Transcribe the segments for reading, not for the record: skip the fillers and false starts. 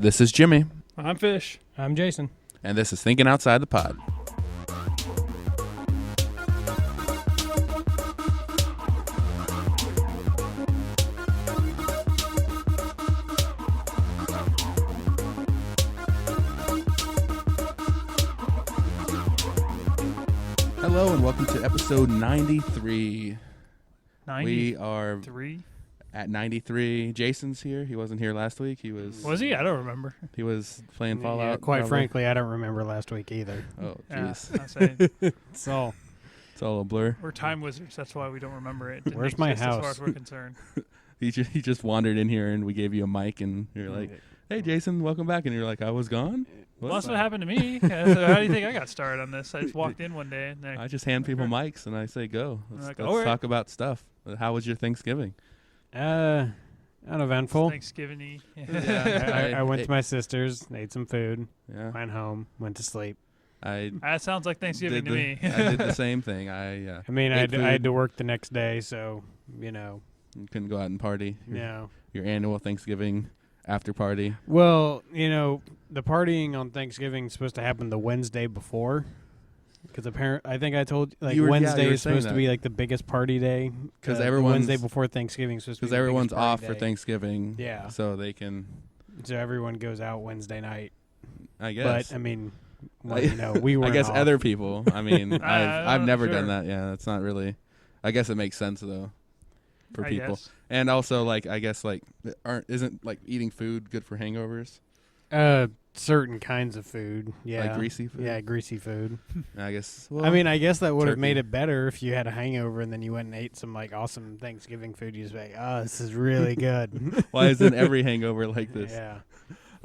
This is Jimmy. I'm Fish. I'm Jason. And this is Thinking Outside the Pod. Hello and welcome to episode 93. 93? We are at 93. Jason's here. He wasn't here last week. Was he? I don't remember. He was playing Fallout. Yeah, quite probably. frankly, I don't remember last week either. Oh, jeez. I say, It's all a blur. we're time wizards. That's why we don't remember it. Where's my house? As far as we're concerned. He just wandered in here and we gave you a mic and you're like, "Hey, Jason, welcome back." And you're like, "I was gone." Well, that's what happened to me. So how do you think I got started on this? I just walked in one day and I just hand people mics and I say, "Go. Let's like, talk about stuff." How was your Thanksgiving? Uneventful. Thanksgiving-y. Yeah. I went to my sister's, ate some food, Yeah. went home, went to sleep. That sounds like Thanksgiving to me. I did the same thing. I had to work the next day, so, you couldn't go out and party. No. Your annual Thanksgiving after party. Well, the partying on Thanksgiving is supposed to happen the Wednesday before. Because I think I told you, Wednesday is supposed to be like the biggest party day. Because Wednesday before Thanksgiving is supposed to be everyone's off day. for Thanksgiving. Yeah. So they can. So everyone goes out Wednesday night. I guess. But we were. I guess off. other people. I mean, I've never sure. done that. Yeah, that's not really. I guess it makes sense though, for I people. guess. And also, isn't eating food good for hangovers? Certain kinds of food, yeah, like greasy food. Yeah, greasy food. I guess. I guess that would have turkey. made it better if you had a hangover and then you went and ate some awesome Thanksgiving food. You just be like, oh, this is really good. Why isn't every hangover like this? Yeah.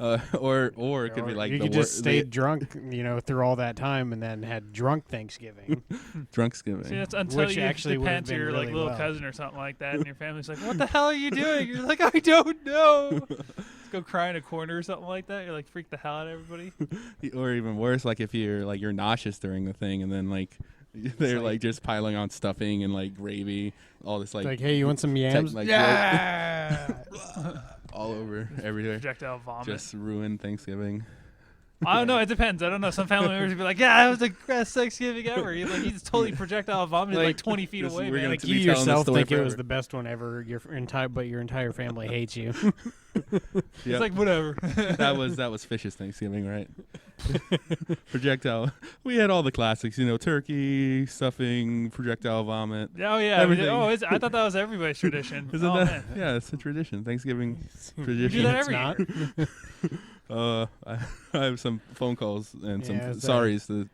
Or it could be like you could just stayed drunk, through all that time and then had drunk Thanksgiving. Drunksgiving. See, that's until Which you actually depend to your really little well. cousin or something like that, and your family's like, "What the hell are you doing?" You're like, "I don't know." Just go cry in a corner or something like that. You're like, freak the hell out of everybody. Or even worse, if you're nauseous during the thing, and then they're just piling on stuffing and gravy, all this hey, you want some yams? Yeah. all over everywhere. Projectile vomit. Just ruin Thanksgiving. I don't know. It depends. I don't know. Some family members would be like, "Yeah, it was the best Thanksgiving ever." He's totally projectile vomited 20 feet away, we're man. gonna You be telling yourself this story think it was forever. the best one ever. But your entire family hates you. It's like whatever. that was Fish's Thanksgiving, right? Projectile. We had all the classics, turkey, stuffing, projectile vomit. Oh yeah. Everything. I thought that was everybody's tradition. Isn't that? that? Yeah, it's a tradition. Thanksgiving We tradition. do that It's every not. year. I have some phone calls and some Yeah, sorries.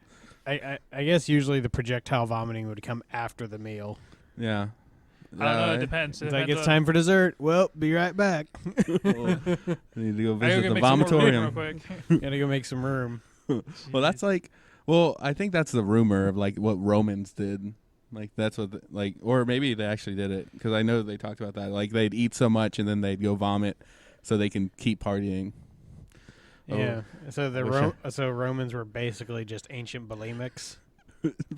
I guess usually the projectile vomiting would come after the meal. Yeah. I don't know. It depends. It's it's time for dessert. Well, be right back. Well, I need to go I visit gotta the make some more food real vomitorium. quick. Gotta go make some room. Well, that's I think that's the rumor of what Romans did. That's what, or maybe they actually did it because I know they talked about that. They'd eat so much and then they'd go vomit so they can keep partying. Yeah. So so Romans were basically just ancient bulimics.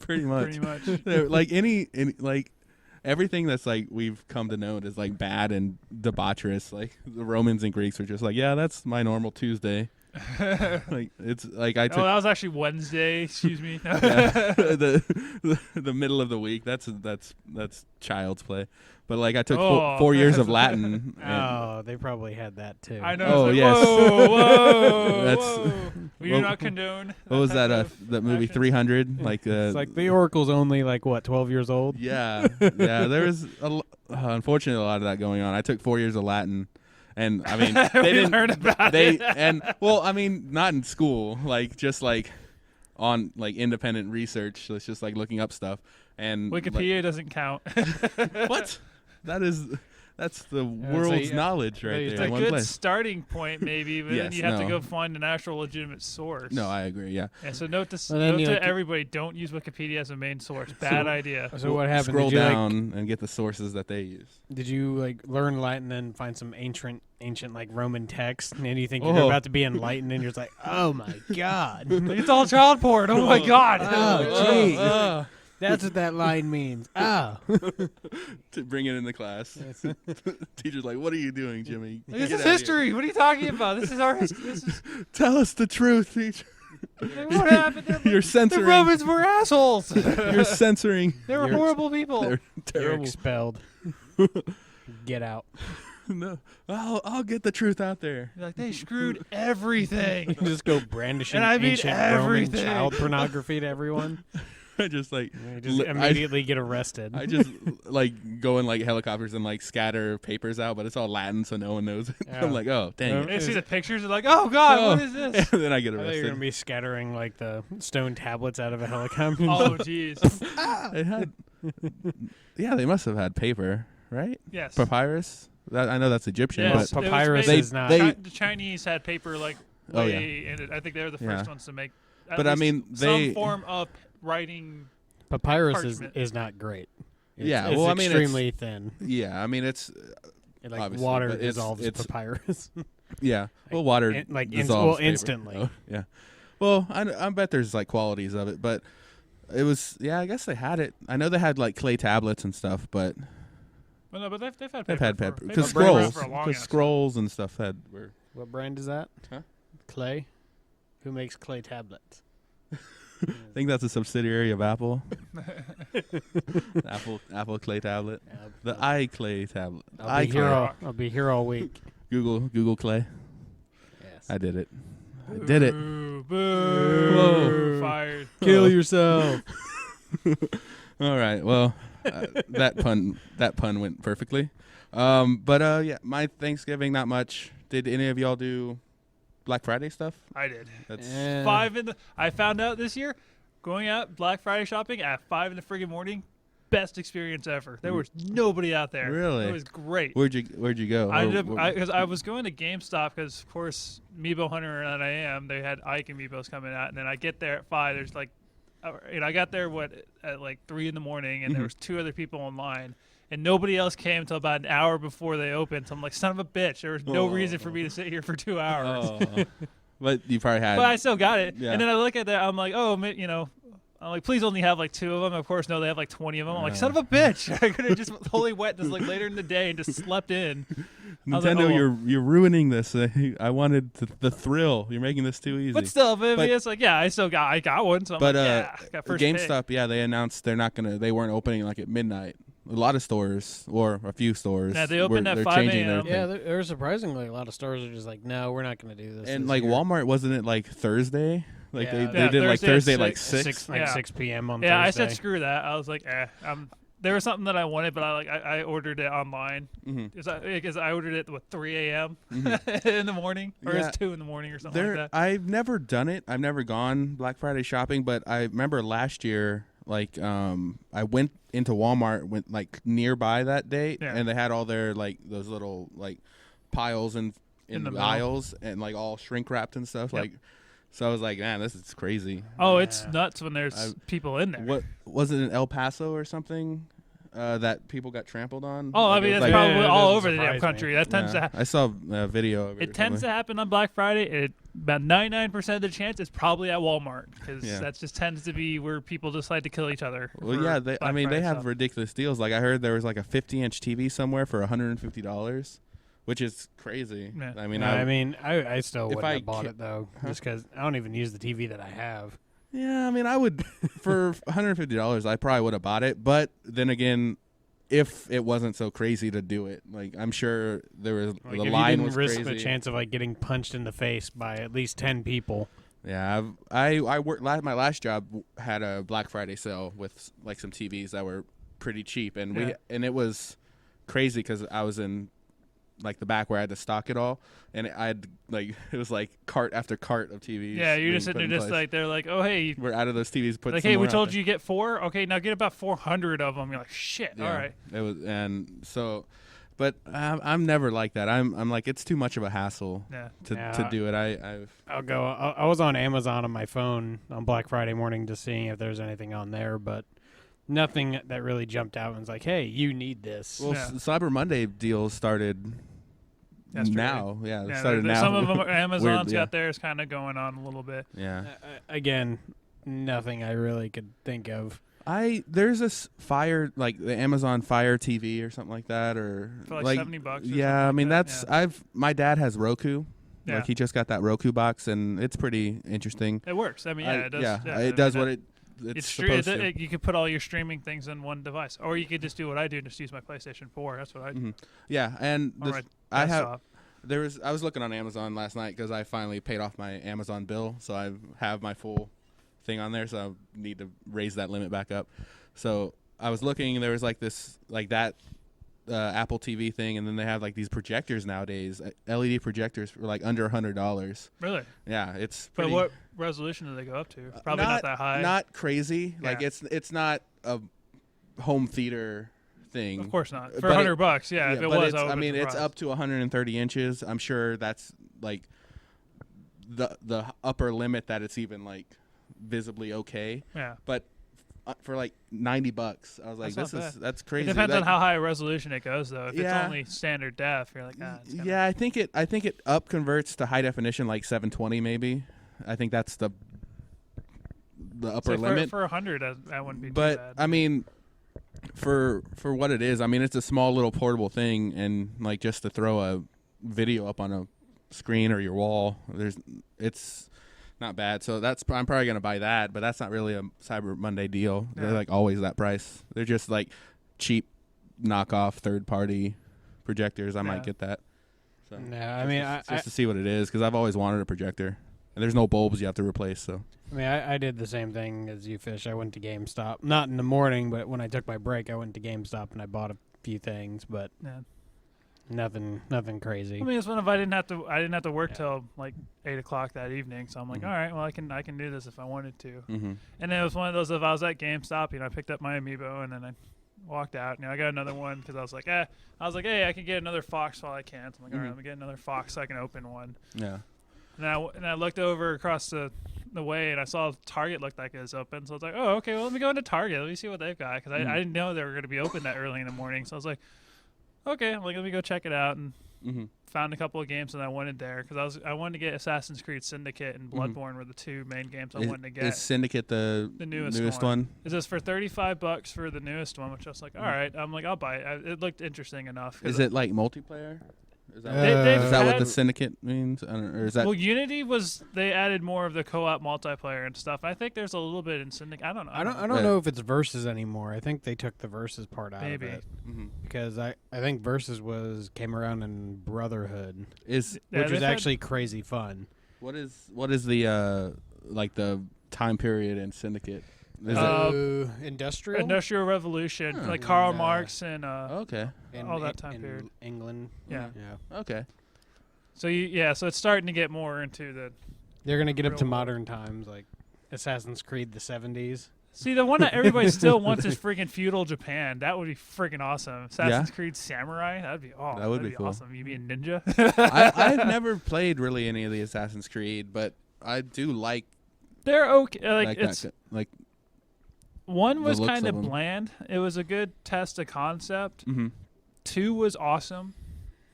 Pretty much. Pretty much. They're everything that's we've come to know is bad and debaucherous. The Romans and Greeks were just yeah, that's my normal Tuesday. It's I took that was actually Wednesday. Excuse me. the middle of the week. That's child's play. But I took 4 years of Latin. Oh, they probably had that too. I know. Oh, it's yes. Whoa. That's- whoa. We do not condone. What was that? That movie action. 300. It's the Oracle's only 12 years old. Yeah. There was unfortunately a lot of that going on. I took 4 years of Latin. And I mean, they didn't learn about it. Not in school, just on independent research. It's just looking up stuff. And Wikipedia doesn't count. what? That's the world's knowledge right It's there a in one good place. starting point, maybe, but then Yes, you have to no. go find an actual legitimate source. No, I agree. Yeah. Yeah, so note to Well, then you everybody: don't use Wikipedia as a main source. Bad idea. So what happened? Scroll did you, down and get the sources that they use. Did you learn Latin and find some ancient Roman text, and you think Oh. you're about to be enlightened, and you're just oh my god, It's all child porn. Oh my god. Oh, gee. That's what that line means. Ah. To bring it in the class. Teacher's like, "What are you doing, Jimmy? This is history. What are you talking about? This is our history. Tell us the truth, teacher." What happened? You're censoring. The Romans were assholes. You're censoring. They were horrible people. They're You're terrible. expelled. Get out. No, I'll get the truth out there. Like, they screwed everything. Just go brandishing And I mean ancient Roman everything. child pornography to everyone. I just like You just immediately get arrested. I just like go in like helicopters and like scatter papers out, but it's all Latin, so no one knows it. Yeah. I'm like, oh dang it. They see the pictures and like, oh God, what is this? And then I get I thought you were arrested. gonna be scattering like the stone tablets out of a helicopter. Oh jeez. It had, yeah, they must have had paper, right? Yes. Papyrus. I know that's Egyptian, Yes. but It was Papyrus made- is not. The Chinese had paper like Oh, way in it. I think they were the first Yeah. ones to make. at But I least mean, they- some form of writing. Papyrus Parchment. is not great. It's, Yeah, it's well, I mean, extremely thin. yeah, I mean it's It, like obviously, water but it's- dissolves it's- papyrus. yeah. Well, water dissolves paper. instantly. Oh, yeah. Well, I bet there's like qualities of it, but it was I guess they had it. I know they had like clay tablets and stuff, but Well, no, but they've had paper. they've had for- paper they've because had paper scrolls, for a long because ass scrolls and stuff were. What brand is that? Huh? Clay. Who makes clay tablets? I think that's a subsidiary of Apple. Apple Clay tablet. The iClay tablet. I'll be here all week. Google Clay. Yes. I did it. I did it. Boo, boo, Whoa. fired. Kill yourself. All right. Well, that pun went perfectly. But yeah, my Thanksgiving not much. Did any of y'all do Black Friday stuff? I did. That's I found out this year, going out Black Friday shopping at 5 in the friggin' morning, best experience ever. There was nobody out there. Really? It was great. Where'd you go? I ended up because I was going to GameStop because of course Meebo Hunter and I am. They had Ike and Meebos coming out, and then I get there at 5. There's like, I got there at like 3 in the morning, and there was 2 other people in line. And nobody else came until about an hour before they opened. So I'm like, son of a bitch. There was no reason for me to sit here for 2 hours. Oh. But you probably had. But I still got it. Yeah. And then I look at that. I'm like, oh, I'm like, please only have like 2 of them. Of course, no, they have like 20 of them. I'm like, son of a bitch. I could have just totally wet this like later in the day and just slept in. Nintendo, like, oh. you're ruining this. I wanted the thrill. You're making this too easy. But still, it's like, yeah, I got one. So I'm But like, yeah, I got first GameStop, pick. they announced they weren't opening like at midnight. A lot of stores, or a few stores. Yeah, they opened at they're 5 changing their a.m. thing. Yeah, there are surprisingly a lot of stores are just like, no, we're not going to do this. And this like year. Walmart, wasn't it like Thursday? Like Yeah. they Yeah, did like Thursday Thursday at like 6. 6. like Yeah. 6 p.m. on Yeah, I Thursday. said screw that. I was like, there was something that I wanted, but I ordered it online. Because I ordered it at 3 a.m. in the morning, or Yeah. it's 2 in the morning or something like that. I've never done it. I've never gone Black Friday shopping, but I remember last year, like I went into Walmart, went like nearby that day, Yeah. and they had all their like those little like piles in In the the middle. aisles and like all shrink wrapped and stuff. Yep. Like, so I was like, man, this is crazy. Oh, it's Yeah. nuts when there's people in there. What was it in El Paso or something that people got trampled on? Oh, I Like, it mean, was that's like- probably it all doesn't over the damn surprise me. country. That tends to I saw a video of it. it tends to happen on Black Friday. About 99% of the chance it's probably at Walmart because Yeah. that just tends to be where people decide to kill each other. Well, for yeah, Black they Friday have stuff. ridiculous deals. Like I heard there was like a 50-inch TV somewhere for $150, which is crazy. Yeah. I mean, I still if wouldn't I have bought ca- it though, just because I don't even use the TV that I have. yeah, I mean, I would for $150, I probably would have bought it. But then again, if it wasn't so crazy to do it, like I'm sure there was Like, the if line you didn't was risk crazy. the chance of like getting punched in the face by at least 10 people. Yeah, I worked. My last job had a Black Friday sale with like some TVs that were pretty cheap, and Yeah. it was crazy because I was in like the back where I had to stock it all, and I had like it was like cart after cart of TVs. Yeah, you're being just sitting put there in just place. like, they're like, oh, hey. We're out of those TVs. Put Like, some hey, we more out told there. you get 4. Okay, now get about 400 of them. You're like, shit. Yeah, All right. It was, and so, but I'm never like that. I'm like it's too much of a hassle Yeah. to Yeah. do it. I've I was on Amazon on my phone on Black Friday morning just seeing if there's anything on there, but nothing that really jumped out and was like, hey, you need this. well, Yeah. Cyber Monday deals started Yesterday. now. Yeah, it Yeah, started there's now. some of them, Amazon's Weird, yeah. got theirs kind of going on a little bit. Yeah. Again, nothing I really could think of. There's this Fire, like the Amazon Fire TV or something like that, or for like $70. Yeah, I mean that. my dad has Roku. Yeah. Like he just got that Roku box, and it's pretty interesting. It works. I mean, it does. Yeah, it does what it's supposed to. You could put all your streaming things in one device, or you could just do what I do, just use my PlayStation 4. That's what I do. Mm-hmm. Yeah, and I was looking on Amazon last night because I finally paid off my Amazon bill, so I have my full thing on there. So I need to raise that limit back up. So I was looking, and there was that Apple TV thing, and then they have like these projectors nowadays, LED projectors for like under $100. Really? Yeah, it's. But what resolution do they go up to? Probably not that high. Not crazy. Yeah. Like it's not a home theater thing. Of course not. For $100, yeah. If it was, it's up to 130 inches. I'm sure that's like the upper limit that it's even like visibly okay. Yeah. But for like $90, I was like, that's crazy. It depends on how high a resolution it goes, though. If it's only standard def, you're like, yeah. I think it up converts to high definition, like 720 maybe. I think that's the upper limit. For 100, that wouldn't be too bad. But I mean, for what it is, I mean, it's a small little portable thing, and like just to throw a video up on a screen or your wall, it's not bad. So I'm probably gonna buy that, but that's not really a Cyber Monday deal. Yeah. They're like always that price. They're just like cheap knockoff third party projectors. I might get that. So just to see what it is, because I've always wanted a projector, and there's no bulbs you have to replace. So I mean, I did the same thing as you, Fish. I went to GameStop, not in the morning, but when I took my break, I went to GameStop and I bought a few things, but nothing crazy. I mean, it's one of I didn't have to work till like 8:00 that evening, so I'm like, all right, well, I can do this if I wanted to. Mm-hmm. And then it was one of those, if I was at GameStop, I picked up my Amiibo and then I walked out. I got another one because I was like, hey, I can get another Fox while I can. So I'm like, all right, let me get another Fox so I can open one. Yeah. And I looked over across the way and I saw Target looked like it was open. So I was like, oh, okay, well, let me go into Target. Let me see what they've got, because I didn't know they were going to be open that early in the morning. So I was like, okay, I'm like, let me go check it out, and found a couple of games that I wanted there, because I wanted to get Assassin's Creed Syndicate and Bloodborne were the two main games I wanted to get. Is Syndicate the newest one? Is this for $35 for the newest one? Which I was like, all right, I'm like, I'll buy it. It looked interesting enough. Is it like multiplayer? Is that, is that what the Syndicate means? Or is that? Well, Unity they added more of the co-op multiplayer and stuff. I think there's a little bit in Syndicate. I don't know. I don't know if it's Versus anymore. I think they took the Versus part out Maybe. of it. Because I think Versus came around in Brotherhood, which was actually crazy fun. What is the like the time period in Syndicate? Is Industrial Revolution, like Karl Marx and okay, all that time period. England. Yeah. Okay. So so it's starting to get more into the. They're gonna get up to modern times, like Assassin's Creed the 70s. See, the one that everybody still wants is freaking feudal Japan. That would be freaking awesome. Assassin's Creed Samurai. That would be cool. Awesome. You be a ninja. I've never played really any of the Assassin's Creed, but I do like. They're okay. Like one was kind of bland. It was a good test of concept. 2 was awesome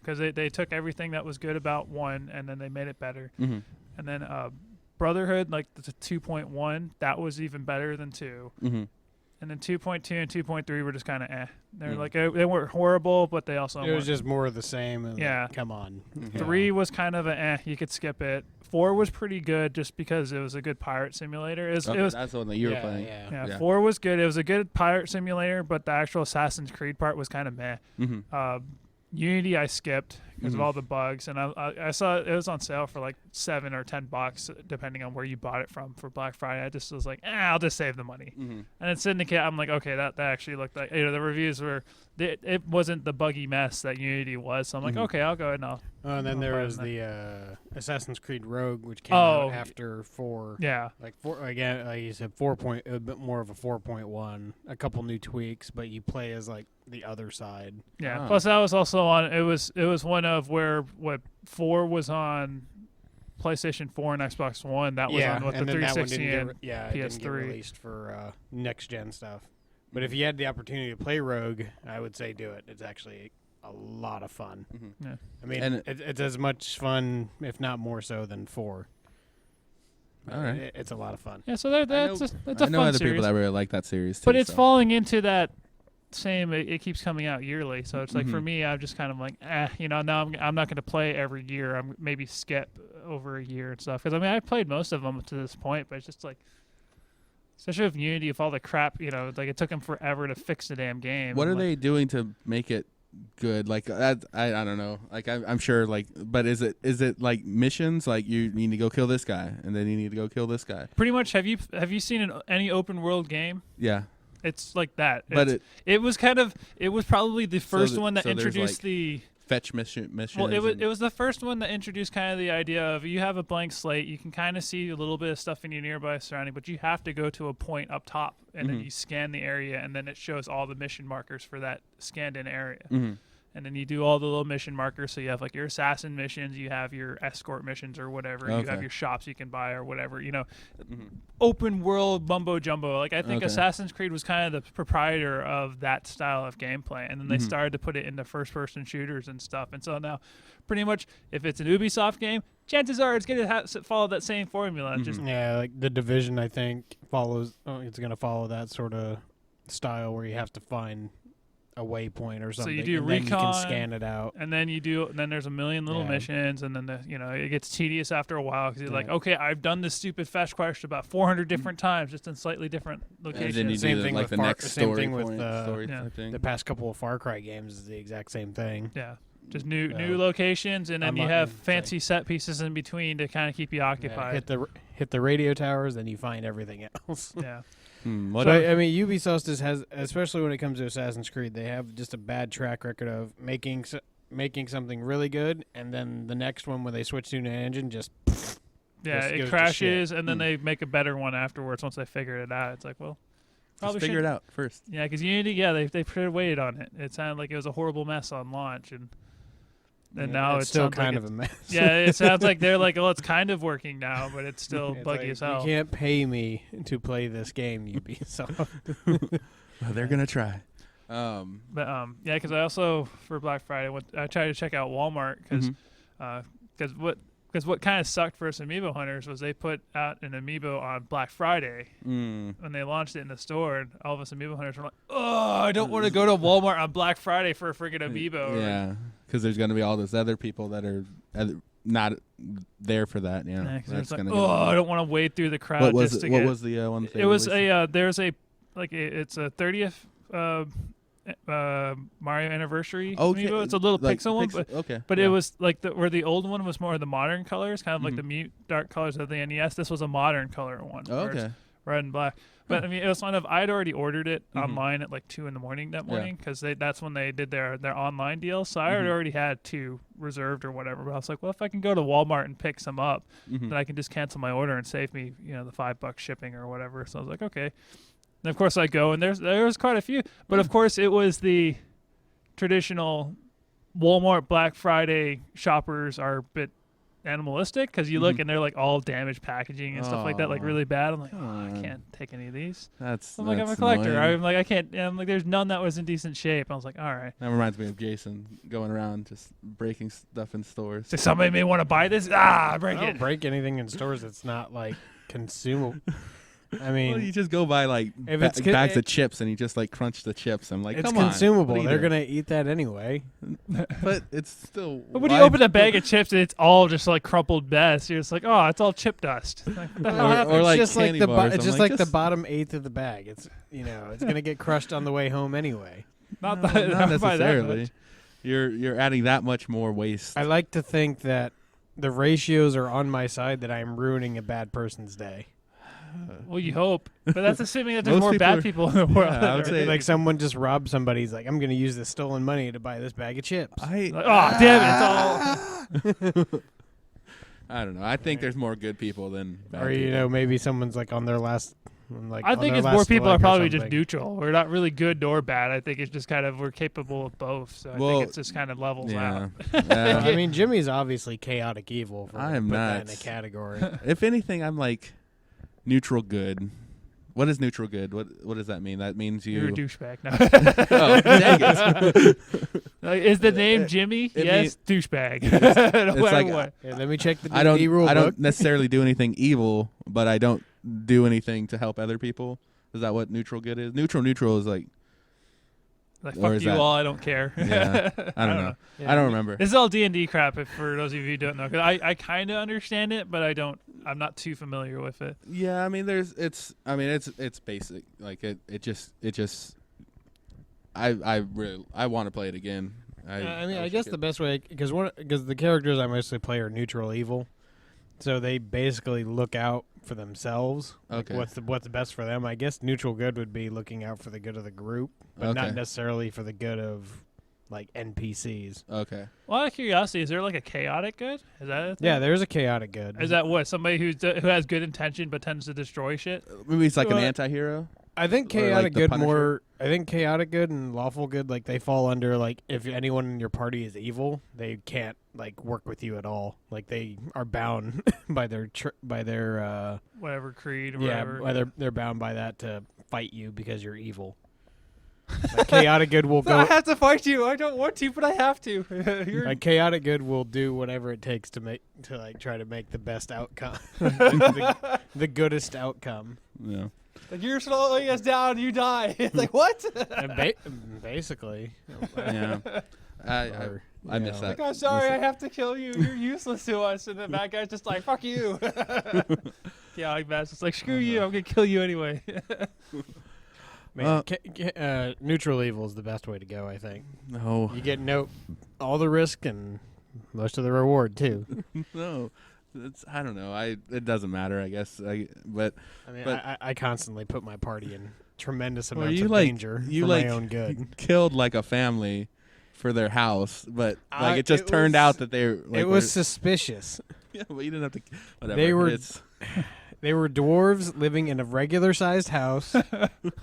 because they took everything that was good about 1 and then they made it better. And then Brotherhood, like the 2.1, that was even better than 2. And then 2.2 and 2.3 were just kind of They're like they weren't horrible, but they also was just more of the same. And like, come on. 3 was kind of you could skip it. 4 was pretty good just because it was a good pirate simulator. It was that's the one that you were playing. Yeah, 4 was good. It was a good pirate simulator, but the actual Assassin's Creed part was kind of meh. Unity I skipped because of all the bugs, and I saw it was on sale for like $7 or $10 depending on where you bought it from for Black Friday. I just was like, I'll just save the money. And then Syndicate, I'm like, okay, that actually looked like the reviews were it wasn't the buggy mess that Unity was, so I'm like, okay, I'll go ahead and and then there was the Assassin's Creed Rogue, which came out after 4. Yeah, like 4 again. Like you said, 4. A bit more of a 4.1. A couple new tweaks, but you play as like the other side. Yeah. Plus, that was also on. It was one of where 4 was on PlayStation 4 and Xbox One. That was on the 360 and PS3. It didn't get released for next gen stuff. But if you had the opportunity to play Rogue, I would say do it. It's actually a lot of fun. Yeah. I mean, it's as much fun, if not more so, than 4. All right. It's a lot of fun. Yeah, so that's a I fun know other series. people that really like that series too. But it's so. falling into that same. It keeps coming out yearly, so it's like for Mhm. me, I'm just kind of like, now I'm not going to play every year. I'm maybe skip over a year and stuff. Because I mean, I played most of them to this point, but it's just like, especially with Unity, with all the crap, like it took them forever to fix the damn game. What are like, they doing to make it good? Like I don't know. Like I'm sure. Like, but is it like missions? Like you need to go kill this guy, and then you need to go kill this guy. Pretty much. Have you seen any open world game? Yeah. It's like that. But it was probably the first one that so there's, introduced like, the fetch mission. Well, it was the first one that introduced kind of the idea of you have a blank slate. You can kind of see a little bit of stuff in your nearby surrounding, but you have to go to a point up top, and then you scan the area, and then it shows all the mission markers for that scanned-in area. Mm-hmm. And then you do all the little mission markers. So you have like your assassin missions, you have your escort missions or whatever. You have your shops you can buy or whatever. Open world mumbo jumbo. Like I think Assassin's Creed was kind of the proprietor of that style of gameplay, and then they started to put it into first-person shooters and stuff. And so now, pretty much, if it's an Ubisoft game, chances are it's going to follow that same formula. Just like the Division, I think follows. It's going to follow that sort of style where you have to find a waypoint or something. So you do and recon, then you can scan it out, and then then there's a million little missions, and then it gets tedious after a while because you're like, okay, I've done this stupid fetch quest about 400 different times, just in slightly different locations. And then you same do thing like with the Far- next same story thing with point, story type thing. the past couple of Far Cry games is the exact same thing. Yeah. Just new locations, and then you have fancy set pieces in between to kind of keep you occupied. Hit the radio towers, then you find everything else. Yeah. I mean, Ubisoft has, especially when it comes to Assassin's Creed, they have just a bad track record of making something really good, and then the next one when they switch to an engine, just it crashes, and then they make a better one afterwards once they figure it out. It's like, well, probably figure it out first. Yeah, because Unity, they should have waited on it. It sounded like it was a horrible mess on launch, and now it's still kind of a mess. Yeah, it sounds like they're like, it's kind of working now, but it's still buggy as hell. You can't pay me to play this game, Ubisoft. Well, they're gonna try. Because I also for Black Friday I tried to check out Walmart because what kind of sucked for us Amiibo hunters was they put out an Amiibo on Black Friday when they launched it in the store, and all of us Amiibo hunters were like, oh, I don't want to go to Walmart on Black Friday for a friggin' Amiibo. Yeah, because there's going to be all those other people that are not there for that. Yeah, that's like, I don't want to wade through the crowd. What was the one thing? It was it's a 30th Mario Anniversary Amiibo. It's a little pixel one, but it was like where the old one was more of the modern colors, kind of like the mute dark colors of the NES. This was a modern color one. Red and black. But I mean, it was kind of, I'd already ordered it online at like 2 a.m. that morning because that's when they did their online deal. So I already had 2 reserved or whatever. But I was like, well, if I can go to Walmart and pick some up, then I can just cancel my order and save me, the $5 shipping or whatever. So I was like, okay. And of course I go, and there was quite a few. But of course it was the traditional Walmart Black Friday shoppers are a bit animalistic because you look and they're like all damaged packaging and stuff like that, like really bad. I'm like, I can't take any of these. I'm a collector. Annoying. I'm like, I can't. I'm like, there's none that was in decent shape. I was like, all right. That reminds me of Jason going around just breaking stuff in stores. So somebody may want to buy this. Break it. Don't break anything in stores that's not like consumable. I mean, you just go buy like bags of chips and you just like crunch the chips. I'm like, it's come consumable. on. They're gonna eat that anyway. But it's still. But when you open a bag of chips and it's all just like crumpled mess, you're just like, oh, it's all chip dust. Like, what the hell happened? Or like it's just like candy bars. it's just like the bottom eighth of the bag. It's it's gonna get crushed on the way home anyway. Not necessarily. You're adding that much more waste. I like to think that the ratios are on my side, that I'm ruining a bad person's day. Well, you hope, but that's assuming that there's more bad people in the world. Yeah, I would say like someone just robbed somebody. He's like, I'm going to use this stolen money to buy this bag of chips. Damn it! It's all. I don't know. I think there's more good people than bad people. Or maybe someone's like on their last. I think it's more people are probably just neutral. We're not really good nor bad. I think it's just kind of we're capable of both. So I think it's just kind of levels out. I mean, Jimmy's obviously chaotic evil. I am not that in a category. If anything, I'm like neutral good. What is neutral good? What does that mean? That means You're a douchebag. No. Oh, dang it. Like, is the name Jimmy? it Yes, douchebag. it's like what? Yeah, let me check the I don't D&D rule I book. don't necessarily do anything evil, but I don't do anything to help other people. Is that what neutral good is? Neutral is like Like, or fuck is you that- all, I don't care. Yeah, I don't know. Yeah, I don't remember. This is all D&D crap for those of you who don't know. 'Cause I kind of understand it, but I'm not too familiar with it. Yeah, I mean, it's basic. Like it just. I really want to play it again. I guess the best way, because the characters I mostly play are neutral evil, so they basically look out for themselves. Like, Okay. what's best for them? I guess neutral good would be looking out for the good of the group, but not Okay. necessarily for the good of like NPCs. Okay. Well, out of curiosity, is there like a chaotic good? Is that a thing? Yeah, there's a chaotic good. Is that what somebody who has good intention but tends to destroy shit? Maybe it's like an Well, anti-hero. I think or like chaotic the good Punisher? more. I think chaotic good and lawful good, like they fall under like if anyone in your party is evil, they can't like work with you at all. Like they are bound by their Whatever creed or yeah, whatever. they're bound by that to fight you because you're evil. Like, chaotic good will I go. have to fight you. I don't want to, but I have to. You're Like chaotic good will do whatever it takes to try to make the best outcome, the goodest outcome. Yeah. like you're slowing us down. You die. It's like what? And basically, Yeah. I or, I you miss know, that. I'm sorry, I have to kill you. You're useless to us. And the bad guy's just like, fuck you. Yeah, like that's just like, screw you. I'm gonna kill you anyway. Man, neutral evil is the best way to go. I think No. you get all the risk and most of the reward too. No. I don't know. It doesn't matter, I guess. But I mean, But- I constantly put my party in tremendous Well, amounts you of like- danger you for like- my own good. killed like a family for their house, but like it just it turned was- out that they like, it was suspicious. yeah, but you didn't have to. Whatever. They were- It's, They were dwarves living in a regular-sized house.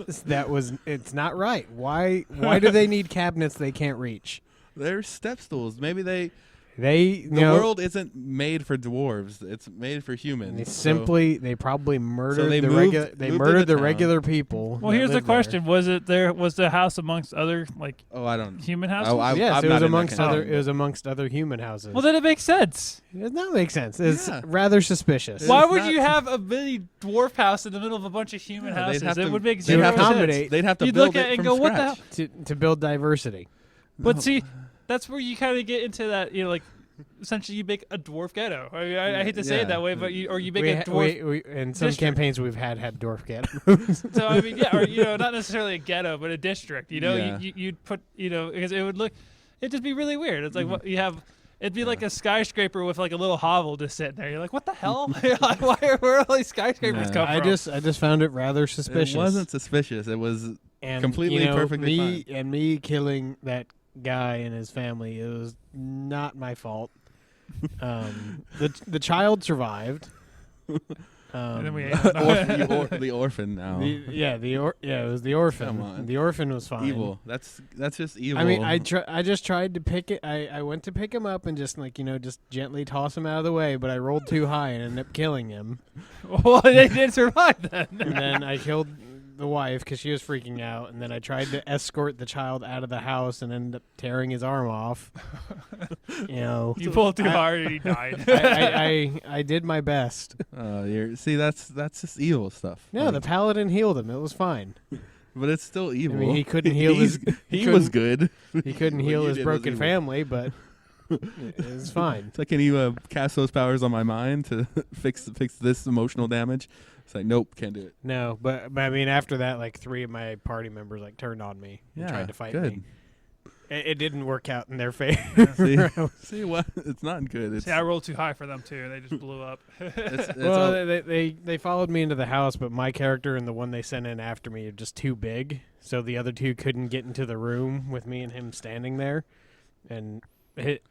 It's not right. Why do they need cabinets they can't reach? they're step stools. Maybe the The world isn't made for dwarves. It's made for humans. They probably murdered they the moved- regular. They moved to murdered the the town. regular people. Well, that here's the lived there. question: was the house amongst other like I don't. human houses? Yes, I'm it not was in that amongst kind of other. thing, It was amongst other human houses. well, then it makes sense. it does not make sense. It's Yeah. rather suspicious. It's Why would not- you have a mini dwarf house in the middle of a bunch of human Yeah, they'd houses? have It to- would make they'd zero have to sense. accommodate- They'd have to You'd build look at it it from and go, what the scratch. to build diversity. But see, that's where you kind of get into that, like essentially you make a dwarf ghetto. I mean, I hate to say Yeah. it that way, but you make We a dwarf. we, in some district. campaigns we've had dwarf ghettos. So I mean, yeah, or not necessarily a ghetto, but a district. Yeah. You'd put because it would look, it'd just be really weird. It's like Mm-hmm. what you have. It'd be like a skyscraper with like a little hovel just sitting there. You're like, what the hell? Where are all these skyscrapers Yeah. come I from? just found it rather suspicious. It wasn't suspicious. It was and, completely perfectly me killing that guy and his family. It was not my fault. The child survived. And then we ate the orphan now. It was the orphan. Come on. The orphan was fine. Evil. That's just evil. I mean, I just tried to pick it. I went to pick him up and just just gently toss him out of the way, but I rolled too high and ended up killing him. Well, they didn't survive then. And then I killed the wife because she was freaking out. And then I tried to escort the child out of the house and ended up tearing his arm off. You pulled too hard and he died. I did my best. that's just evil stuff. No, Like, the paladin healed him. It was fine. but it's still evil. I mean, he couldn't heal his. He was good. He couldn't What heal you his did was broken evil. family, but it was fine. It's like, can you cast those powers on my mind to fix this emotional damage? It's like, nope, can't do it. No, but I mean, after that, like 3 of my party members turned on me and tried to fight good. me. It didn't work out in their favor. See what? It's not good. It's, See, I rolled too high for them too, and they just blew up. it's Well, all- they followed me into the house, but my character and the one they sent in after me are just too big, so the other 2 couldn't get into the room with me and him standing there. And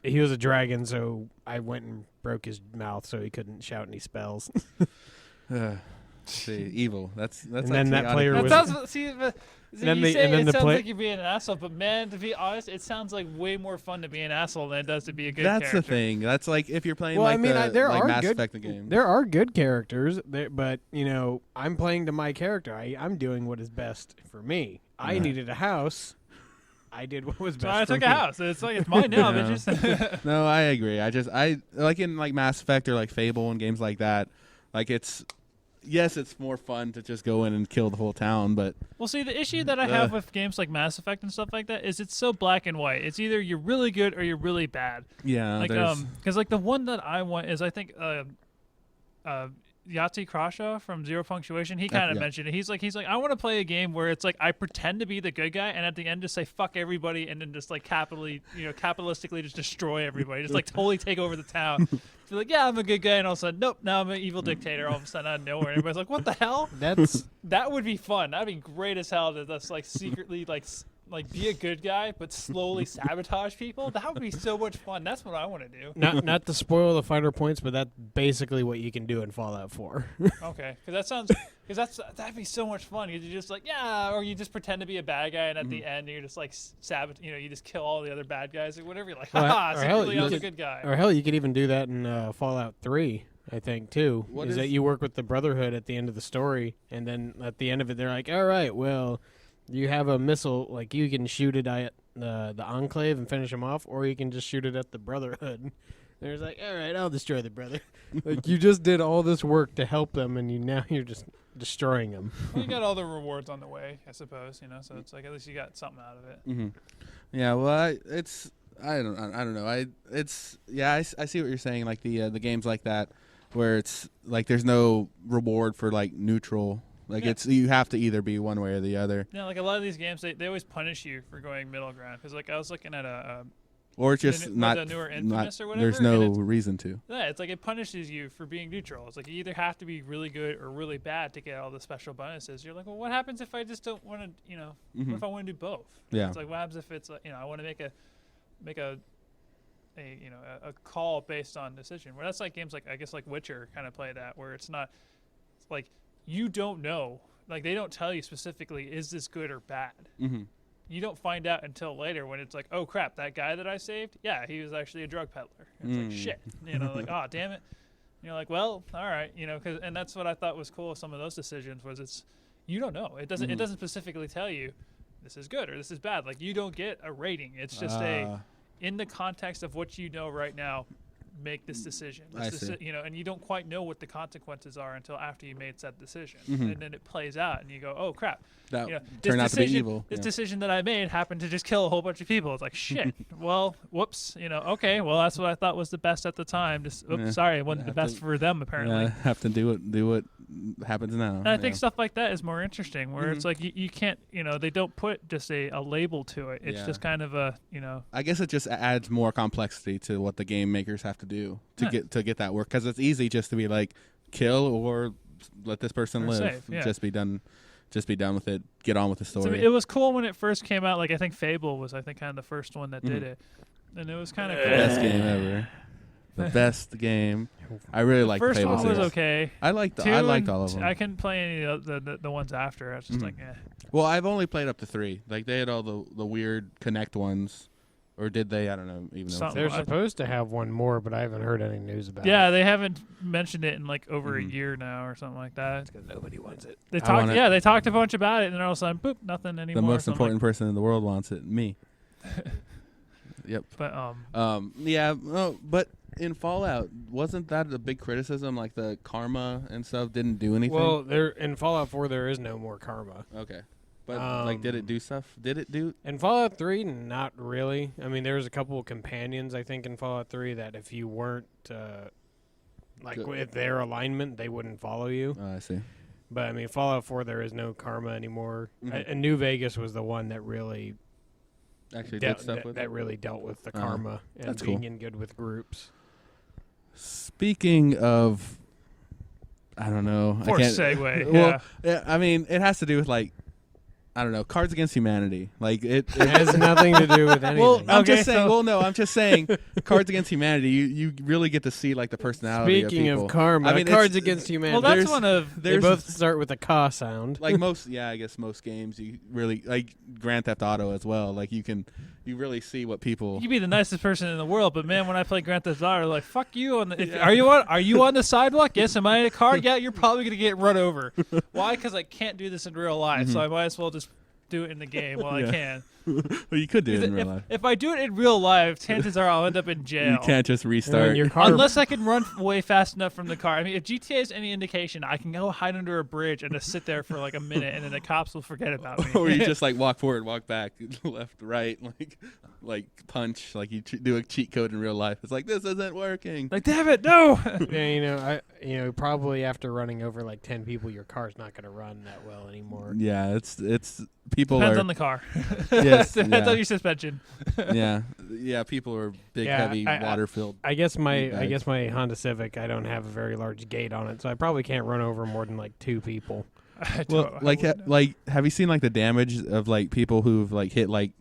he was a dragon, so I went and broke his mouth so he couldn't shout any spells. see, evil. That's And then that chaotic. player That was- sounds, see, but, see, then you the- say and then it the sounds play- like you're being an asshole, but man, to be honest, it sounds like way more fun to be an asshole than it does to be a good That's character. the thing. That's like if you're playing Well, like I mean, the there like are Mass good. Effect the game. There are good characters, but I'm playing to my character. I'm doing what is best for me. I Yeah. needed a house. I did what was best. So I for took me. a house. It's like it's mine now, Yeah. bitches. No, I agree. I like in like Mass Effect or like Fable and games like that. Like it's more fun to just go in and kill the whole town, but Well, see, the issue that I have with games like Mass Effect and stuff like that is it's so black and white. It's either you're really good or you're really bad. yeah, Like there's because like the one that I want is I think Yahtzee Crashaw from Zero Punctuation. He kind of yeah. mentioned it. He's like I want to play a game where it's like I pretend to be the good guy and at the end just say fuck everybody and then just like capitalistically just destroy everybody, just like totally take over the town. Be like, yeah, I'm a good guy, and all of a sudden, nope, now I'm an evil dictator. All of a sudden, out of nowhere, everybody's like, what the hell? That would be fun. That'd be great as hell to just like secretly like be a good guy, but slowly sabotage people. That would be so much fun. That's what I want to do. Not to spoil the fighter points, but that's basically what you can do in Fallout 4. Okay, that'd be so much fun. You just like or you just pretend to be a bad guy, and at the end you're just like you just kill all the other bad guys or whatever. You're like, haha, secretly I was a good guy. Or hell, you could even do that in Fallout 3, I think, too. What is is- that you work with the Brotherhood at the end of the story, and then at the end of it, they're like, all right, well, you have a missile, like you can shoot it at the Enclave and finish them off, or you can just shoot it at the Brotherhood. There's like, all right, I'll destroy the Brother. Like, you just did all this work to help them, and now you're just destroying them. Well, you got all the rewards on the way, I suppose. So it's like at least you got something out of it. Mm-hmm. Yeah, well, I don't know. I see what you're saying. Like the games like that, where it's like there's no reward for like neutral. Like Yeah. it's you have to either be one way or the other, Yeah, like a lot of these games, they always punish you for going middle ground. Because like I was looking at or it's just the not. newer not Infamous or whatever. there's and no it's- reason to. Yeah, it's like it punishes you for being neutral. It's like you either have to be really good or really bad to get all the special bonuses. You're like, well, what happens if I just don't want to, what if I want to do both? Yeah. It's like, what happens if it's, I want to make a call based on decision. Where that's like games like, I guess like Witcher kind of play that, where it's not, it's like you don't know, like they don't tell you specifically, is this good or bad? Mm-hmm. You don't find out until later when it's like, oh crap, that guy that I saved, yeah, he was actually a drug peddler. And it's like shit, like, oh damn it. And you're like, well, all right, and that's what I thought was cool with some of those decisions was it's you don't know. It doesn't specifically tell you this is good or this is bad. Like you don't get a rating. It's just in the context of what you know right now, make this decision. I see. And you don't quite know what the consequences are until after you made said decision, Mhm. and then it plays out, and you go, "Oh crap!" That this turned out to be decision, evil. This Yeah. decision that I made happened to just kill a whole bunch of people. It's like shit. Well, whoops. Okay. Well, that's what I thought was the best at the time. Just oops, Yeah. sorry, it wasn't the Have best to- for them apparently. Yeah, have to do what happens now. And I think stuff like that is more interesting, where it's Mhm. like you can't, they don't put just a label to it. It's Yeah. just kind of a, I guess it just adds more complexity to what the game makers have to do to Yeah. get that work. Because it's easy just to be like kill or let this person Or live. save, yeah. Just be done with it. Get on with the So story. it was cool when it first came out. Like I think Fable was, kind of the first one that did Mhm. it, and it was kind of the cool. best game ever. The best game. I really like First Fable one was series. okay. I liked Two I liked and all of them. I couldn't play any of the ones after. I was just Mhm. like, Well, I've only played up to 3. Like they had all the weird Connect ones, or did they? I don't know. Even though Something. They're I- supposed to have one more, but I haven't heard any news about Yeah, it. they haven't mentioned it in like over a Mhm. year now or something like that. Because nobody wants it. They I talked, want it. they talked a bunch about it, and then all of a sudden, boop, nothing anymore. the most So I'm important person in the world wants it. Me. Yep. Like, Yeah. But in Fallout, wasn't that a big criticism? Like the karma and stuff didn't do anything. Well, in Fallout 4, there is no more karma. Okay. But like, did it do stuff? Did it do? In Fallout 3, not really. I mean, there was a couple of companions, I think, in Fallout 3 that if you weren't, Good. with their alignment, they wouldn't follow you. Oh, I see. But, I mean, Fallout 4, there is no karma anymore. Mhm. And New Vegas was the one that really Actually, dealt, did stuff that, with that it. really dealt with the Uh-huh. karma and That's being cool. in good with groups. Speaking of, I don't know. poor I can't, segue. Well, yeah, I mean, it has to do with like, I don't know, Cards Against Humanity. Like it It has nothing to do with anything. Well, I'm Okay, just saying. so- Well, no, I'm just saying. Cards Against Humanity. You really get to see like the personality Speaking of people. of karma, I mean, Cards it's- Against Humanity. Well, that's there's- one of they there's both start with a ka sound. like most. Yeah, I guess most games you really like Grand Theft Auto as well. Like you really see what people. you could be the nicest person in the world, but man, when I play Grand Theft Auto, like fuck you. Yeah. Are you on the sidewalk? Yes. Am I in a car? Yeah. You're probably gonna get run over. Why? Because I can't do this in real life, so I might as well just do it in the game while I Yeah. can. Well, you could do it in real life. If I do it in real life, chances are I'll end up in jail. You can't just And restart. your car, Unless I can run way fast enough from the car. I mean, if GTA is any indication, I can go hide under a bridge and just sit there for like a minute, and then the cops will forget about me. Or you just like walk forward, walk back, left, right, like punch, like you do a cheat code in real life. It's like this isn't working. like, damn it, no. yeah, probably after running over like 10 people, your car's not going to run that well anymore. Yeah, it's people Depends are on the car. yes, Depends yeah. on your suspension. yeah. People are big, Yeah, heavy, I- water filled. I guess my Bags. Honda Civic, I don't have a very large gate on it, so I probably can't run over more than like 2 people. Well, have you seen like the damage of like people who've like hit like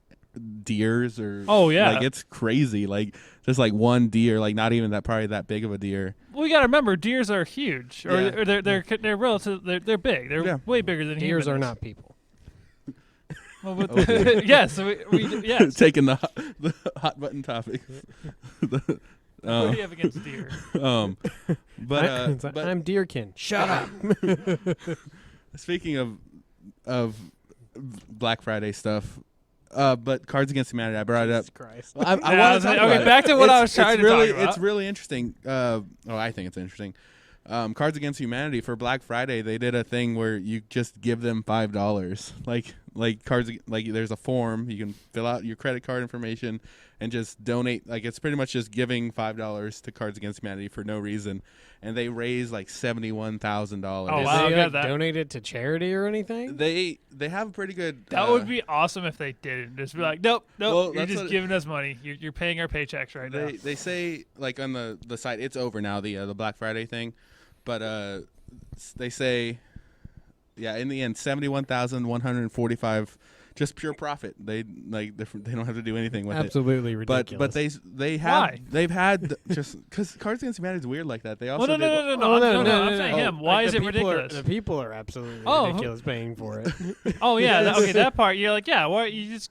deers or? Oh, yeah. like it's crazy. Like just like one deer, like not even probably that big of a deer. Well, you got to remember, deers are huge, or, Yeah. or they're relative. They're big. They're Yeah. way bigger than Deers humans. are not people. Well, but Okay. yes, yes. Taking the hot button topic. What do you have against deer? But I'm Deerkin. Shut up. speaking of Black Friday stuff, but Cards Against Humanity, I brought it up. Jesus Christ. I Yeah, I want was to talk like, okay, about it. back to what I was trying to really, talk about. It's really interesting. I think it's interesting. Cards Against Humanity for Black Friday, they did a thing where you just give them $5. Like cards, like there's a form you can fill out your credit card information and just donate. Like it's pretty much just giving $5 to Cards Against Humanity for no reason, and they raised like $71,000. Oh, Did wow, they I got like, that. donate it to charity or anything? They have a pretty good. That would be awesome if they didn't. Just be like, nope, Well, you're that's just what- giving us money. You're paying our paychecks right now. They say like on the site it's over now, the Black Friday thing, but they say in the end 71,145 just pure profit. They don't have to do anything with Absolutely it. ridiculous. But Why? they've had just because Cards Against Humanity is weird like that. They also Well, no, did, I'm saying him. Why Like, is the it people ridiculous? the people are absolutely Oh, ridiculous paying for it. Oh yeah, that part. You're like, yeah. Why are you just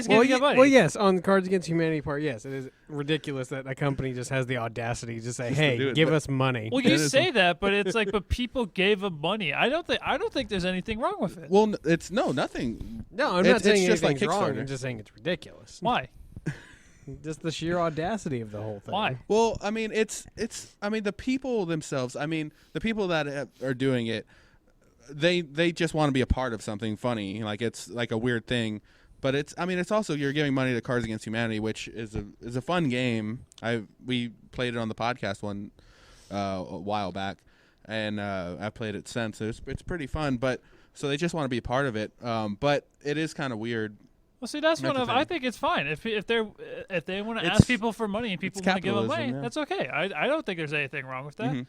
giving them money? Well, yes, on the Cards Against Humanity part, yes, it is ridiculous that a company just has the audacity to say, Just to do "Hey, it, give but- us money." Well, you It is- say that, but it's like, but people gave them money. I don't think there's anything wrong with it. well, it's nothing. No, I'm It's- not saying it's just like anything's wrong. Kickstarter. I'm just saying it's ridiculous. Why? Just the sheer audacity of the whole thing. Why? Well, I mean, the people themselves. I mean, the people that are doing it, they just want to be a part of something funny. Like it's like a weird thing, but it's also you're giving money to Cards Against Humanity, which is a fun game. We played it on the podcast a while back, and I've played it since. It's pretty fun, but so they just want to be a part of it. But it is kind of weird. Well, see, that's That's one the of. I thing. think it's fine if they want to It's- ask people for money and people it's want to give them capitalism, money. yeah. That's okay. I don't think there's anything wrong with that. Mhm.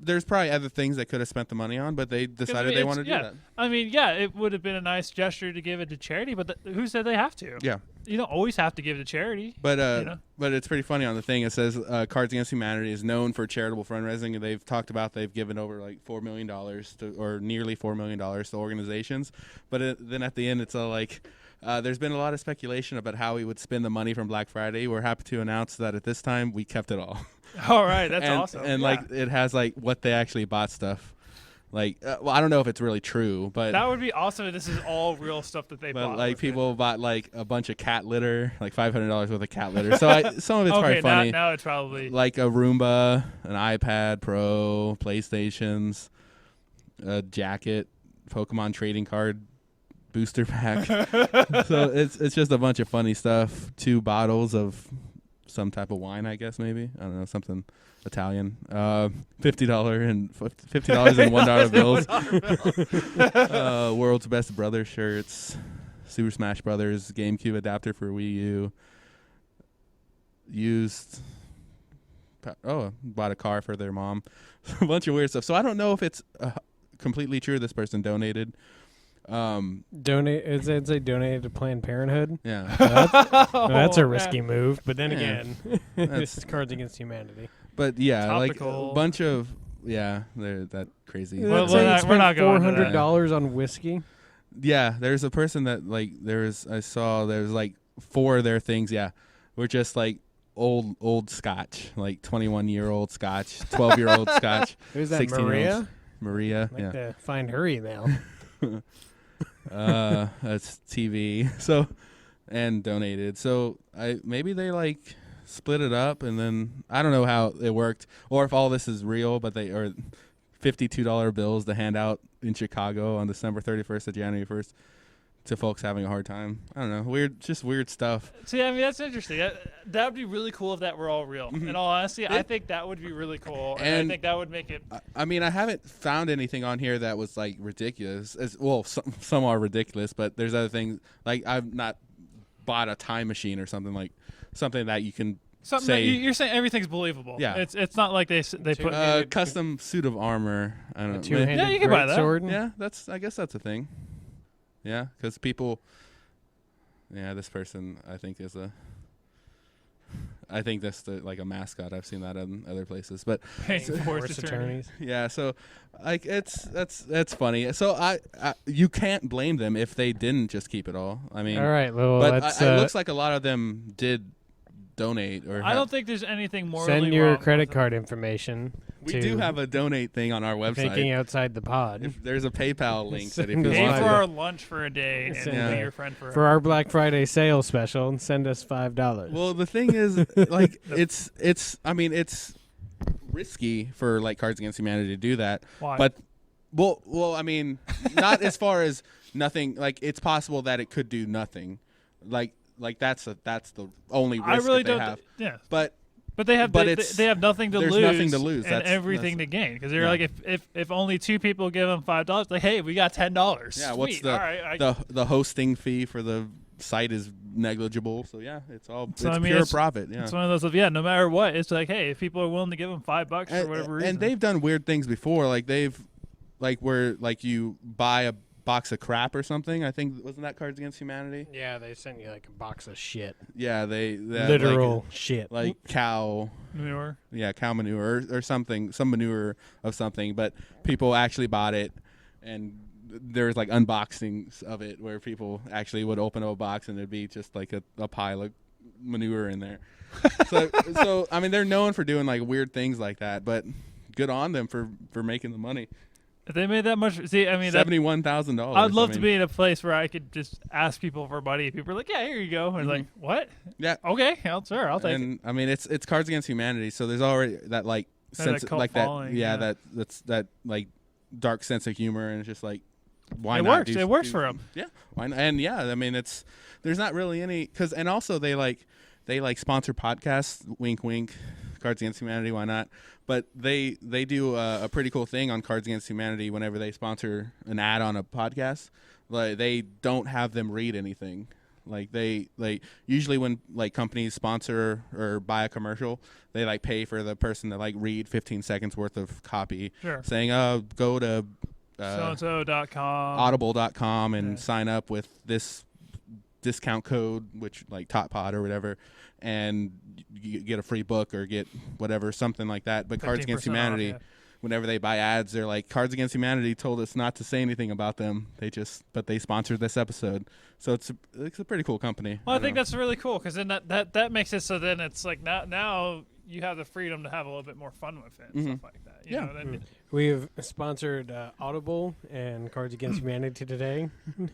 There's probably other things they could have spent the money on, but they decided they want to do that. I mean, yeah, it would have been a nice gesture to give it to charity, but who said they have to? Yeah. You don't always have to give to charity. But You know? but it's pretty funny on the thing. It says Cards Against Humanity is known for charitable fundraising, and they've talked about they've given over like $4 million or nearly $4 million to organizations. But then at the end, it's all like. There's been a lot of speculation about how we would spend the money from Black Friday. We're happy to announce that at this time we kept it all. All right, that's and, awesome. And Yeah. like it has like what they actually bought stuff. Like well, I don't know if it's really true, but that would be awesome if this is all real stuff that they but bought. like with it. people bought like a bunch of cat litter, like $500 worth of cat litter. So some of it's okay, probably funny. now it's probably Like a Roomba, an iPad Pro, PlayStations, a jacket, Pokemon trading card booster pack. So it's just a bunch of funny stuff. 2 bottles of some type of wine, I guess maybe. I don't know, something Italian. $50 and $1 bills. World's Best Brothers shirts. Super Smash Brothers GameCube adapter for Wii U. Used. Bought a car for their mom. A bunch of weird stuff. So I don't know if it's completely true. This person donated. Donate. It say donated to Planned Parenthood. Yeah. That's a Oh, risky move. But then Yeah. again, That's- this is Cards Against Humanity. But yeah, Topical. like a bunch of they're that crazy. Well, Let's say we're you not spent going to that. $400 on whiskey. Yeah, there's a person that like I saw there's like 4 of their things, were just like old scotch, like 21-year-old scotch, 12-year-old scotch, Who's that? 16-year-olds. Maria. Maria, I'd like yeah. to find her email. That's TV. So and donated. So maybe they like split it up, and then I don't know how it worked, or if all this is real, but they are $52 bills to hand out in Chicago on December 31st to January 1st to folks having a hard time. I don't know. Just weird stuff. See, I mean, that's interesting. That would be really cool if that were all real. In all honesty, I think that would be really cool, and I think that would make it. I mean, I haven't found anything on here that was like ridiculous. Some are ridiculous, but there's other things like I've not bought a time machine or something that you can. Something that you're saying everything's believable. Yeah, it's not like they put a custom suit of armor. I don't know. Two-handed Yeah, you can buy that. sword. Yeah, I guess that's a thing. Yeah, because people. Yeah, this person I think is I think that's like a mascot. I've seen that in other places, but force attorneys. Yeah, so like that's funny. So I you can't blame them if they didn't just keep it all. I mean, all right, well, but let's, it looks like a lot of them did donate or. I don't think there's anything more. Send your credit card information. We do have a donate thing on our website. Thinking outside the pod. If there's a PayPal link that if you Pay want for to. our lunch for a day and be your friend for our Black Friday sale special, send us $5. Well, the thing is, like, it's risky for like Cards Against Humanity to do that. Why? But well, I mean, not as far as nothing. Like, it's possible that it could do nothing. Like that's the only risk I really that they don't. have. Yeah. But they have it's- they have nothing to there's lose. nothing to lose. And That's everything to gain because they're yeah. like if only two people give them $5, like hey we got $10. yeah, what's the all right, the hosting fee for the site is negligible. So yeah, it's pure profit. Yeah. It's one of those no matter what, it's like hey if people are willing to give them $5 for whatever reason. And they've done weird things before, like where like you buy a box of crap or something. I think wasn't that Cards Against Humanity? Yeah, they sent you like a box of shit. Yeah, they literal shit, like cow manure. Yeah, cow manure or something, some manure of something. But people actually bought it, and there's like unboxings of it where people actually would open a box and there'd be just like a pile of manure in there. so I mean, they're known for doing like weird things like that, but good on them for making the money. If they made that much, see, I mean, $71,000. I'd love to be in a place where I could just ask people for money. People are like, "Yeah, here you go." And like, "What? Yeah, okay, I'll take it." And I mean, it's Cards Against Humanity, so there's already that like sense, cult like following, that, yeah. that's that like dark sense of humor, and it's just like, why it not? Works. It works for them. Yeah, why not? And yeah, I mean, there's not really any and also they sponsor podcasts. Wink, wink. Cards Against Humanity, why not? But they do a pretty cool thing on Cards Against Humanity whenever they sponsor an ad on a podcast. Like they don't have them read anything. Like they usually when like companies sponsor or buy a commercial, they like pay for the person to like read 15 seconds worth of copy, Sure. saying go to so-and-so.com, audible.com and sign up with this discount code, which like Tot Pod or whatever, and you get a free book or get whatever, something like that. But Cards Against Humanity, whenever they buy ads, they're like, Cards Against Humanity told us not to say anything about them. But they sponsored this episode. So it's a pretty cool company. Well, I think that's really cool because then that makes it so then it's like now you have the freedom to have a little bit more fun with it and stuff like that. You know, then We've sponsored Audible and Cards Against Humanity today.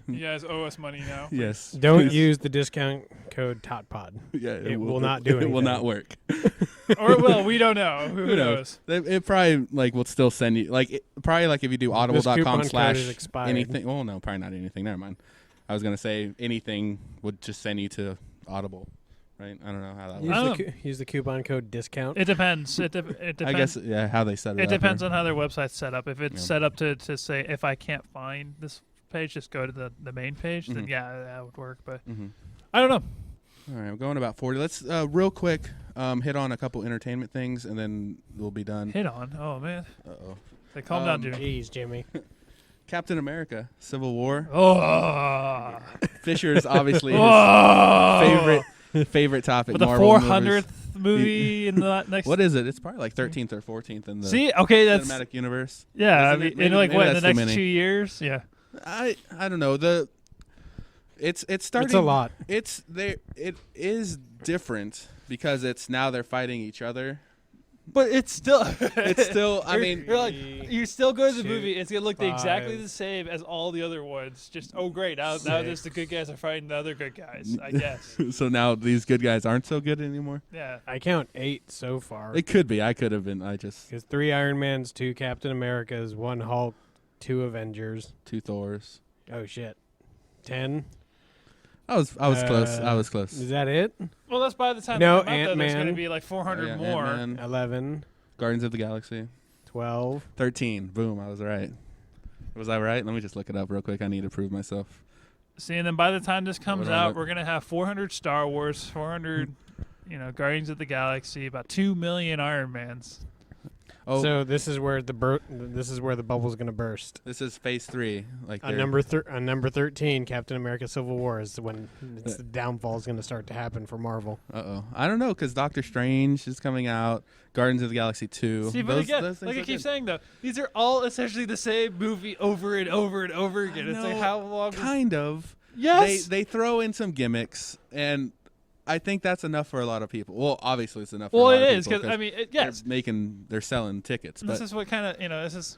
you guys owe us money now. Yes. Don't use the discount code TOTPOD. Yeah, it will not do anything. It will not work. Or it will. We don't know. Who knows? It probably like will still send you probably like if you do audible.com/anything. Well, no, probably not anything. Never mind. I was gonna say anything would just send you to Audible. Right? I don't know how that works. Use the coupon code discount. It depends. It depends. I guess how they set it up. It depends on how their website's set up. If it's set up to say if I can't find this page, just go to the main page. Then that would work. But I don't know. All right, we're going about 40. Let's real quick hit on a couple entertainment things, and then we'll be done. Hit on? Oh man. Uh-oh. Say, calm down, Jimmy. Jeez, Jimmy. Captain America: Civil War. Oh. Fisher's obviously his favorite topic. For the Marvel 400th movie in the next. What is it? It's probably like 13th or 14th in the cinematic universe. Yeah, I Isn't it? mean, in like Maybe what in that's the too next many. 2 years? Yeah. I don't know. It's starting. It's a lot. It is different because it's now they're fighting each other, But it's still. It's still. I mean, you're like, you still go to the 2, movie. It's gonna look exactly 5. the same as all the other ones. Just great. Now just the good guys are fighting the other good guys. I guess. so now these good guys aren't so good anymore. Yeah. I count 8 so far. It could be. I could have been. I just Because 3 Iron Mans, 2 Captain Americas, 1 Hulk, 2 Avengers. 2 Thors. Oh shit, 10. I was close. I was close. Is that it? Well, that's by the time No, they come out, though, there's Ant-Man. gonna be like 400 Yeah, more. Ant-Man, 11, Guardians of the Galaxy. 12. 13. Boom. I was right. Was I right? Let me just look it up real quick. I need to prove myself. See, and then by the time this comes What do I out, look- we're gonna have 400 Star Wars, 400, Guardians of the Galaxy, about 2 million Iron Mans. Oh, So this is where the bubble's gonna burst. this is Phase 3. Like On number 13, Captain America: Civil War is when the downfall is gonna start to happen for Marvel. I don't know, because Doctor Strange is coming out. Guardians of the Galaxy 2. See, but again, those things like I are keep good. saying though, these are all essentially the same movie over and over and over again. It's like know, how long? Kind of. Yes. They throw in some gimmicks, and I think that's enough for a lot of people. Well, obviously it's enough for Well, a lot it of is people. because I mean, yes, They're selling tickets. this But is what kind of this is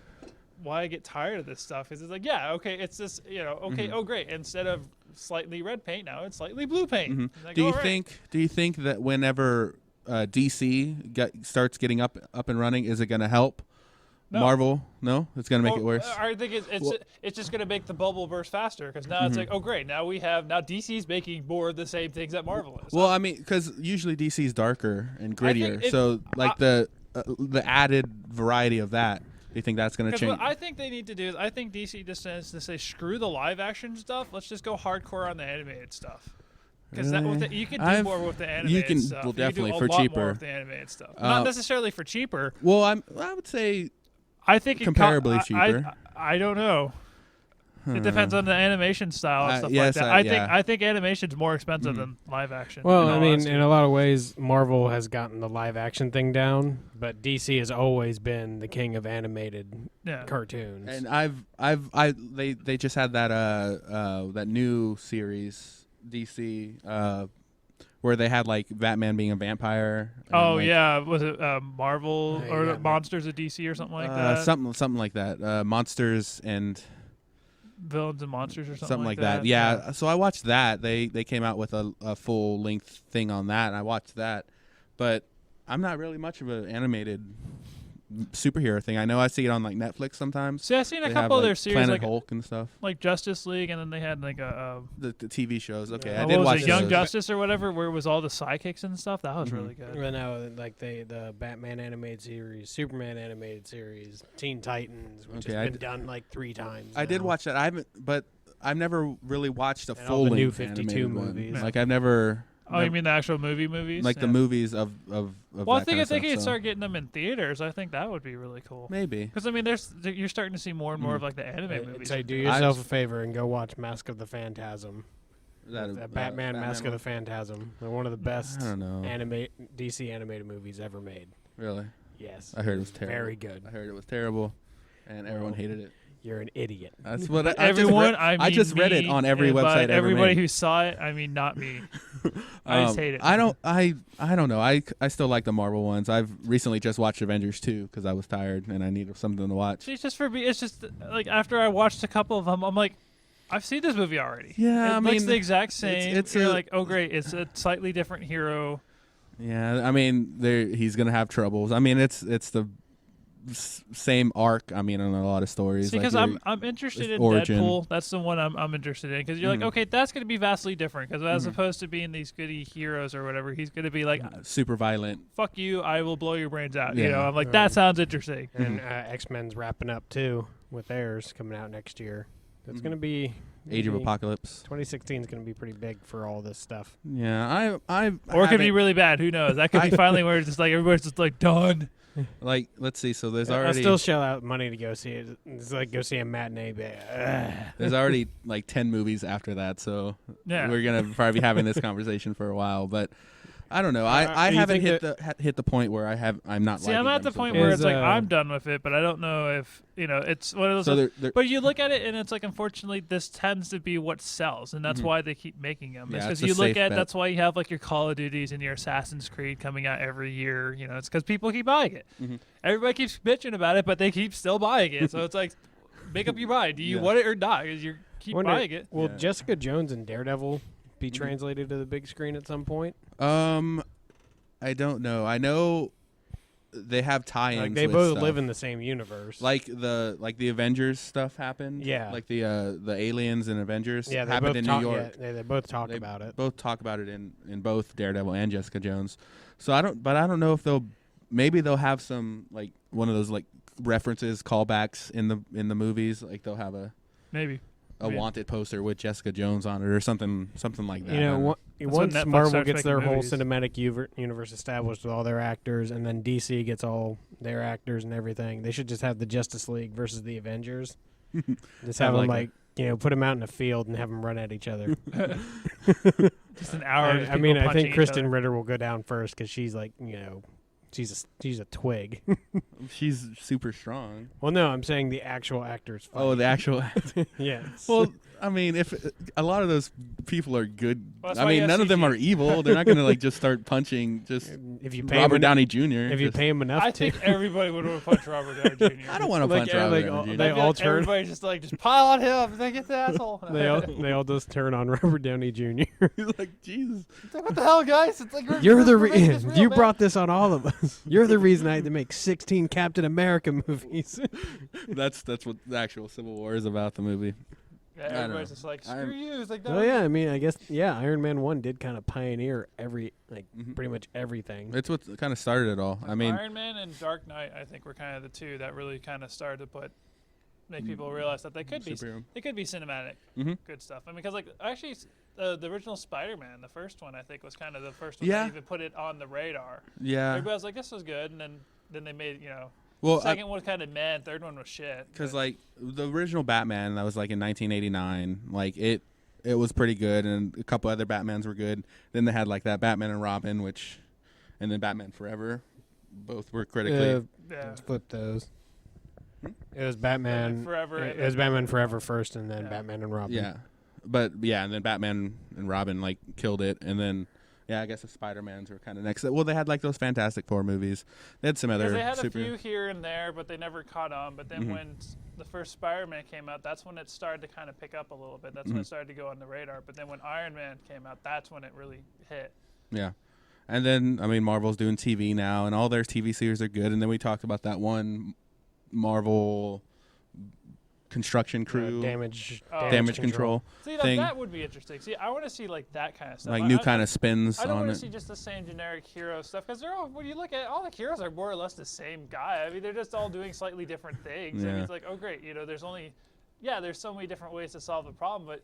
why I get tired of this stuff. Is it's like okay, it's this okay, oh great, instead of slightly red paint now it's slightly blue paint. Mhm. Like, do you all right. think that whenever DC starts getting up and running, is it going to help No. Marvel? No, it's going to make Well, it worse. I think it's just going to make the bubble burst faster because now it's like, oh great, now DC's making more of the same things that Marvel is. Well, I mean, because usually DC is darker and I think grittier, so like the added variety of that. Do you think that's going to Because change? what I think they need to do is I think DC just needs to say screw the live action stuff. Let's just go hardcore on the animated stuff. Because Really? you can do more with the animated stuff. Well, You can do definitely a for lot more cheaper. with the animated stuff. Not necessarily for cheaper. Well, I would say I think comparably cheaper. I don't know. It depends on the animation style and stuff yes, like that. I think animation's more expensive than live action. Well, in I all mean, honesty. in a lot of ways, Marvel has gotten the live action thing down, but DC has always been the king of animated yeah. cartoons. And they just had that new series DC where they had like Batman being a vampire. and, Oh like, yeah, was it Marvel Yeah, or yeah. Monsters of DC or something like that? something like that. Monsters and Villains and Monsters or something like that. Yeah. So I watched that. They came out with a full length thing on that, and I watched that. But I'm not really much of an animated superhero thing. I know I see it on like Netflix sometimes. See, I've seen a They couple have, of their like, series Planet like Hulk and stuff. Justice League, and then they had like a The TV shows. Okay, Yeah. I what did was watch it, Young those. Justice or whatever, where it was all the sidekicks and stuff. That was Mhm. really good. But now, like the Batman animated series, Superman animated series, Teen Titans, which Okay, has I been done like 3 times. I did now. watch that. I've never really watched a And all full the new length 52 animated one. movies. Like I've never. Oh, you mean the actual movies? like the Yeah. movies of Well, I that think kind if they of could stuff, so start getting them in theaters, I think that would be really cool. maybe. Because I mean, you're starting to see more and more of like the anime I'd movies. say do I yourself just- a favor and go watch Mask of the Phantasm. Is that That Batman Mask of the Phantasm. They're one of the best I don't know. DC animated movies ever made. Really, Yes. I heard it was terrible. Very good. I heard it was terrible, and everyone hated it. You're an idiot. That's what Everyone, I just read it me, on every and by website ever everybody made. who saw it, I mean not me. I just hate it. I don't know. I still like the Marvel ones. I've recently just watched Avengers 2 because I was tired and I needed something to watch. See, it's just for me. It's just like after I watched a couple of them, I'm like, I've seen this movie already. Yeah, it I looks mean, the exact same. it's You're a- like, oh great, it's a slightly different hero. Yeah, I mean, he's gonna have troubles. I mean, it's the same arc. I mean, in a lot of stories. See, like because you're- I'm interested in origin. Deadpool. That's the one I'm interested in. Because you're Mhm. like, okay, that's going to be vastly different. Because as Mhm. opposed to being these goody heroes or whatever, he's going to be like, super violent. fuck you, I will blow your brains out. You Yeah. know, I'm like, Right. that sounds interesting. And X-Men's wrapping up too with theirs coming out next year. That's Mhm. going to be Age of maybe- Apocalypse. 2016 is going to be pretty big for all this stuff. Yeah, I Or it could be haven't- really bad. Who knows? That could be finally where it's just like everybody's just like done. like. Let's see. So there's I'll already still shell out money to go see it. It's like go see a matinee. But, there's already like 10 movies after that. So Yeah. we're gonna probably be having this conversation for a while. But I don't know. I haven't hit the point where I'm not. See, I'm at the point far. where it's like I'm done with it, but I don't know if it's one of those. So they're, but you look at it and it's like, unfortunately, this tends to be what sells, and that's why they keep making them. Yeah, Because it's a you look safe at bet. that's why you have like your Call of Duties and your Assassin's Creed coming out every year. It's because people keep buying it. Everybody keeps bitching about it, but they keep still buying it. So it's like, make up your mind. Do you want it or not? Because you keep buying it. Will Jessica Jones and Daredevil be translated to the big screen at some point? I don't know. I know they have tie-ins. Like they with both stuff. live in the same universe. Like the Avengers stuff happened. Yeah. Like the aliens and Avengers. Yeah, they happened both in talk, New York. Yeah, they both talk about it. Both talk about it in both Daredevil and Jessica Jones. So I don't know if they'll have some like one of those like references, callbacks in the movies. Like they'll have a wanted poster with Jessica Jones on it or something like that. Once Netflix Marvel starts gets their making whole movies. cinematic universe established with all their actors, and then DC gets all their actors and everything, they should just have the Justice League versus the Avengers. Just have them put them out in a field and have them run at each other. Just an hour. I think Kristen Ritter will go down first because she's like, she's a twig. She's super strong. Well, no, I'm saying the actual actors. Fight. Oh, the actual. Yes. Well, I mean, if a lot of those people are good, Well, I mean, none of them are evil. They're not going to just start punching if you pay Robert him Downey Jr. If you pay him enough, I think everybody would want to punch Robert Downey Jr. I don't want to punch Robert Downey Jr. They all turn. Everybody just pile on him. And then get the asshole. They all just turn on Robert Downey Jr. He's like, Jesus. It's like, what the hell, guys? It's like You're the reason you brought this on all of us. You're the reason I had to make 16 Captain America movies. That's what the actual Civil War is about. The movie. Yeah, everybody's just like, screw you. It's like, no. Well, yeah, I mean, I guess, Iron Man 1 did kind of pioneer pretty much everything. It's what kind of started it all. I mean, Iron Man and Dark Knight, I think, were kind of the two that really kind of started to make people realize that they could be cinematic, good stuff. I mean, because actually, the original Spider-Man, the first one, I think, was kind of the first one that even put it on the radar. Yeah. Everybody was like, this was good, and then they made Well, second one was kind of mad, third one was shit. Because the original Batman that was in 1989, it was pretty good, and a couple other Batmans were good. Then they had that Batman and Robin, and then Batman Forever, both were critically. Let's flip those. It was Batman Forever. It was Batman Forever first, and then Batman and Robin. Yeah, and then Batman and Robin killed it, and then. Yeah, I guess the Spider-Mans were kind of next. Well, they had those Fantastic Four movies. They had some other. They had a few here and there, but they never caught on. But then when the first Spider-Man came out, that's when it started to kind of pick up a little bit. That's when it started to go on the radar. But then when Iron Man came out, that's when it really hit. Yeah, and then Marvel's doing TV now, and all their TV series are good. And then we talked about that one Marvel construction crew damage control See, thing. that would be interesting. See, I want to see that kind of stuff, new kind of spins I don't on want it. to see just the same generic hero stuff because they're all. When you look at all the heroes, are more or less the same guy. I mean, they're just all doing slightly different things. Yeah. I mean, it's like, oh great, there's so many different ways to solve the problem, but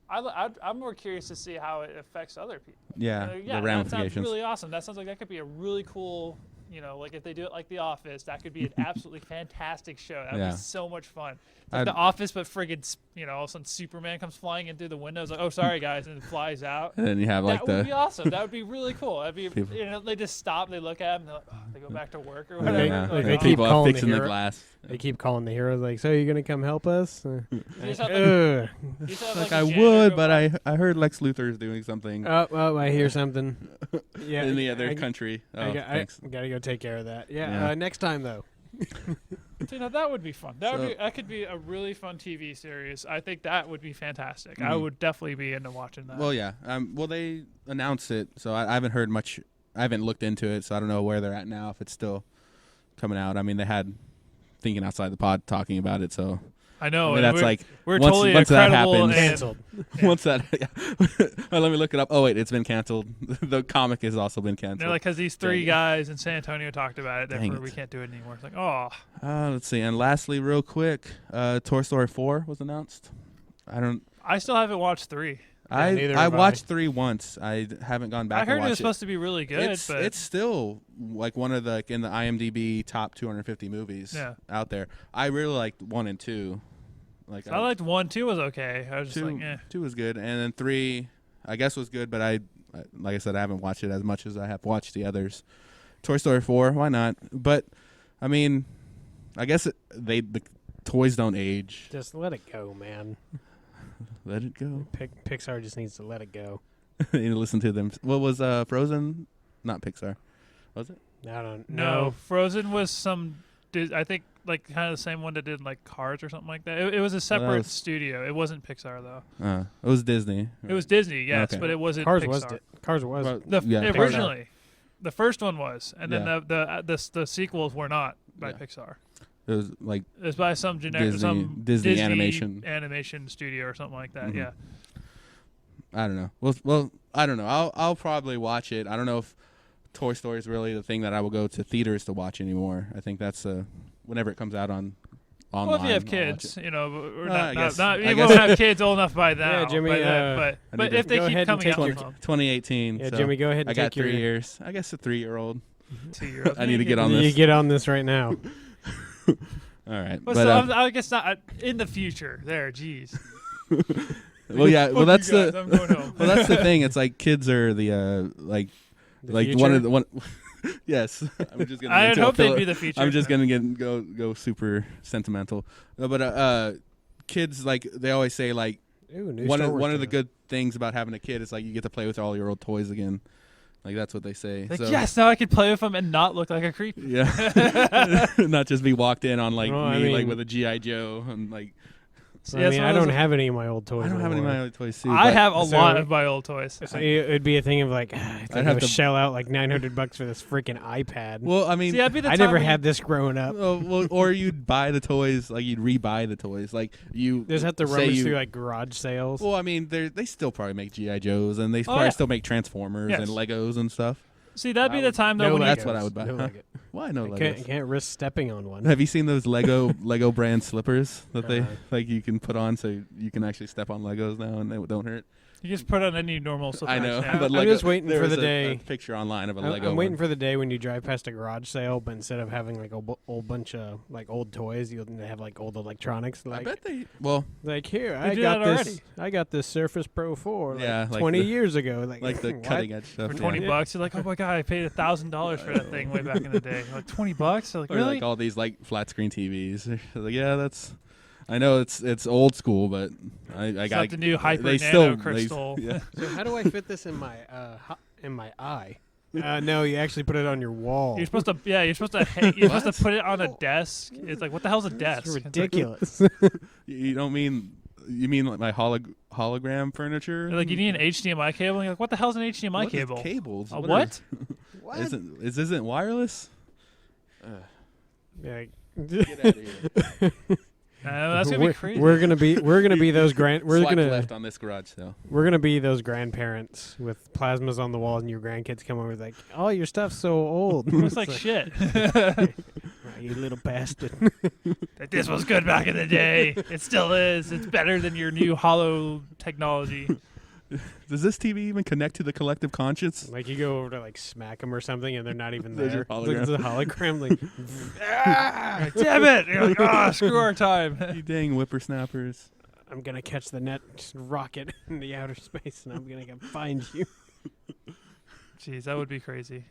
I'm more curious to see how it affects other people. Yeah, the ramifications. That sounds really awesome. That sounds like that could be a really cool. If they do it like The Office, that could be an absolutely fantastic show. That would be so much fun. It's like The Office, but friggin', all of a sudden Superman comes flying in through the windows, like, oh, sorry, guys, and flies out. And then you have that would be awesome. That would be really cool. That'd be, they just stop, they look at him, they go back to work or whatever. Yeah. They Like, keep people calling fixing the the hero. glass. They keep calling the heroes so are you going to come help us? You just have, Ugh. you just have, Like a I janitor would, go but by. I heard Lex Luthor is doing something Oh, I hear something. Yeah, in the other country. Oh, I thanks. got to go take care of that. Yeah, Yeah. next time, though. See, now that would be fun. That could be a really fun TV series. I think that would be fantastic. I would definitely be into watching that. Well, yeah. Well, they announced it, so I haven't heard much. I haven't looked into it, so I don't know where they're at now. If it's still coming out. I mean, they had Thinking Outside the Pod talking about it, so I know. I mean, that's we're once, totally once that incredible happens, and- Canceled. once that. Well, let me look it up. Oh wait, it's been canceled. The comic has also been canceled. They're like, because these three guys in San Antonio talked about it, Dang therefore it. we can't do it anymore. It's like, oh. Let's see. And lastly, real quick, Toy Story 4 was announced. I still haven't watched 3. neither I have watched 3 once. I haven't gone back. I heard and it was watched supposed to be really good, but it's still one of the in the IMDb top 250 movies out there. I really liked 1 and 2. I liked 1, 2 was okay. I was just like, eh. 2 was good, and then 3, I guess was good, but like I said, I haven't watched it as much as I have watched the others. Toy Story 4, why not? But I mean, I guess the toys don't age. Just let it go, man. Let it go. Pixar just needs to let it go. You need to listen to them. What was Frozen? Not Pixar, was it? I don't No, know. Frozen was I think like kind of the same one that did like Cars or something like that. It was a separate was- studio. It wasn't Pixar though. It was Disney. It was Disney, yes, Okay. but it wasn't Cars Pixar. Cars was. Well, The Pixar. originally, the first one was, and then Yeah. the sequels were not by Yeah. Pixar. It was like It was by some generic Disney animation. studio or something like that. Mhm. Yeah. I don't know. Well, I don't know. I'll probably watch it. I don't know if Toy Story is really the thing that I will go to theaters to watch anymore. I think that's whenever it comes out online. Well, if you have I'll watch kids, it. you know, or I guess- you I won't guess- have kids old enough by now. Yeah, Jimmy, But I need if to they go keep ahead and coming take out your- with 2018. Yeah, so Jimmy, go ahead and I got take 3 your. years. I guess a 3-year-old. 2-year-olds. I need to get on You this. get on this right now. All right, Well, but so I guess not in the future. There, jeez. well, yeah. Well, Fuck that's you guys, the I'm going home. well, that's the thing. It's like kids are the The like future? one of the one. Yes, I'm just gonna. I'd into a hope they'd philo- be the future. I'm just gonna go super sentimental. No, but kids, like they always say, like Ooh, new one Star of Wars the trailer. good things about having a kid is like you get to play with all your old toys again. Like that's what they say. Like, So, yes, now I could play with them and not look like a creep. Yeah. Not just be walked in on like Well, me I mean- like with a GI Joe and like So I that's mean, one I of don't those- have any of my old toys. I don't have any of anymore. my old toys too. I but have a So- lot of my old toys. So it'd be a thing of like, I I'd think have I to- shell out like $900 for this freaking iPad. Well, I mean, See, that'd be the I time never when had this growing up. well, or you'd buy the toys, like you'd rebuy the toys, like you Just have to say rummage you- through like garage sales. Well, I mean, they still probably make GI Joes and they probably yeah. still make Transformers Yes. and Legos and stuff. See, that'd be I the would- time though no when That's Legos, what I would buy. No Huh? Legos. Why no I Legos? can't risk stepping on one. Have you seen those Lego brand slippers that they Uh-huh. like you can put on so you can actually step on Legos now and they don't hurt? you just put on any normal slipper. I know, now. but I'm Lego, just waiting there for was the a day- picture online of a I'm Lego. waiting one. for the day when you drive past a garage sale, but instead of having like a old bunch of like old toys, you'll have like old electronics. I Like, bet they. Well, like here, They do that already. I got this Surface Pro 4 like Yeah, like 20 the- years ago. like the what? cutting edge stuff. For yeah. 20 bucks, you're like, oh my god, I paid $1,000 for that thing way back in the day. Like $20? Like Or really? like all these like flat screen TVs. Like, yeah, that's. I know it's old school, but I It's got not the new Hyper they Nano still Crystal. Yeah. So how do I fit this in my eye? No, you actually put it on your wall. You're supposed to, you're supposed to put it on a desk. It's like, what the hell's a desk? It's It's like- ridiculous. You don't mean you mean like my hologram furniture? Like you need an HDMI cable. And you're like, what the hell's an HDMI What is cable? cables? A What what? What? Isn't wireless? Yeah. Get out of here. That's gonna be crazy. We're gonna be those Swipe left on this garage sale. we're gonna be those grandparents with plasmas on the walls, and your grandkids come over like, oh, your stuff's so old. Looks like shit. "Oh, you little bastard. Like, this was good back in the day. It still is. It's better than your new hollow technology. Does this TV even connect to the collective conscience? Like you go over to like smack them or something, and they're not even They're there. just hologram. It's a hologram. Like, Ah, damn it! You're like, oh, screw our time. You dang whippersnappers. I'm gonna catch the net rocket in the outer space, and I'm gonna come find you. Jeez, that would be crazy.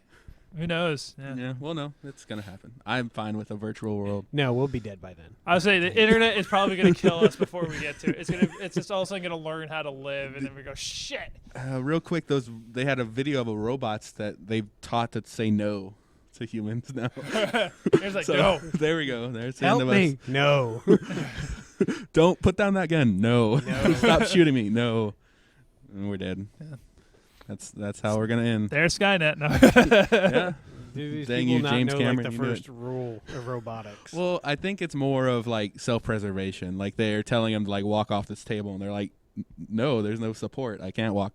Who knows? Yeah. Yeah. Well, no, it's gonna happen. I'm fine with a virtual world. No, we'll be dead by then. I would say the internet is probably going to kill us before we get to it. It's just all of a sudden going to learn how to live, and then we go, shit. Real quick, they had a video of a robots that they've taught to say no to humans now. It's like, So, no. There we go. There's the end Help of me! No. us. Don't put down that gun. No. Stop shooting me. No. And we're dead. Yeah. That's how we're gonna end. There's Skynet. No. Yeah. Do these Dang people you, not James know Cameron, like the you knew first rule of robotics? Well, I think it's more of like self-preservation. Like they're telling them to like walk off this table, and they're like, "No, there's no support. I can't walk."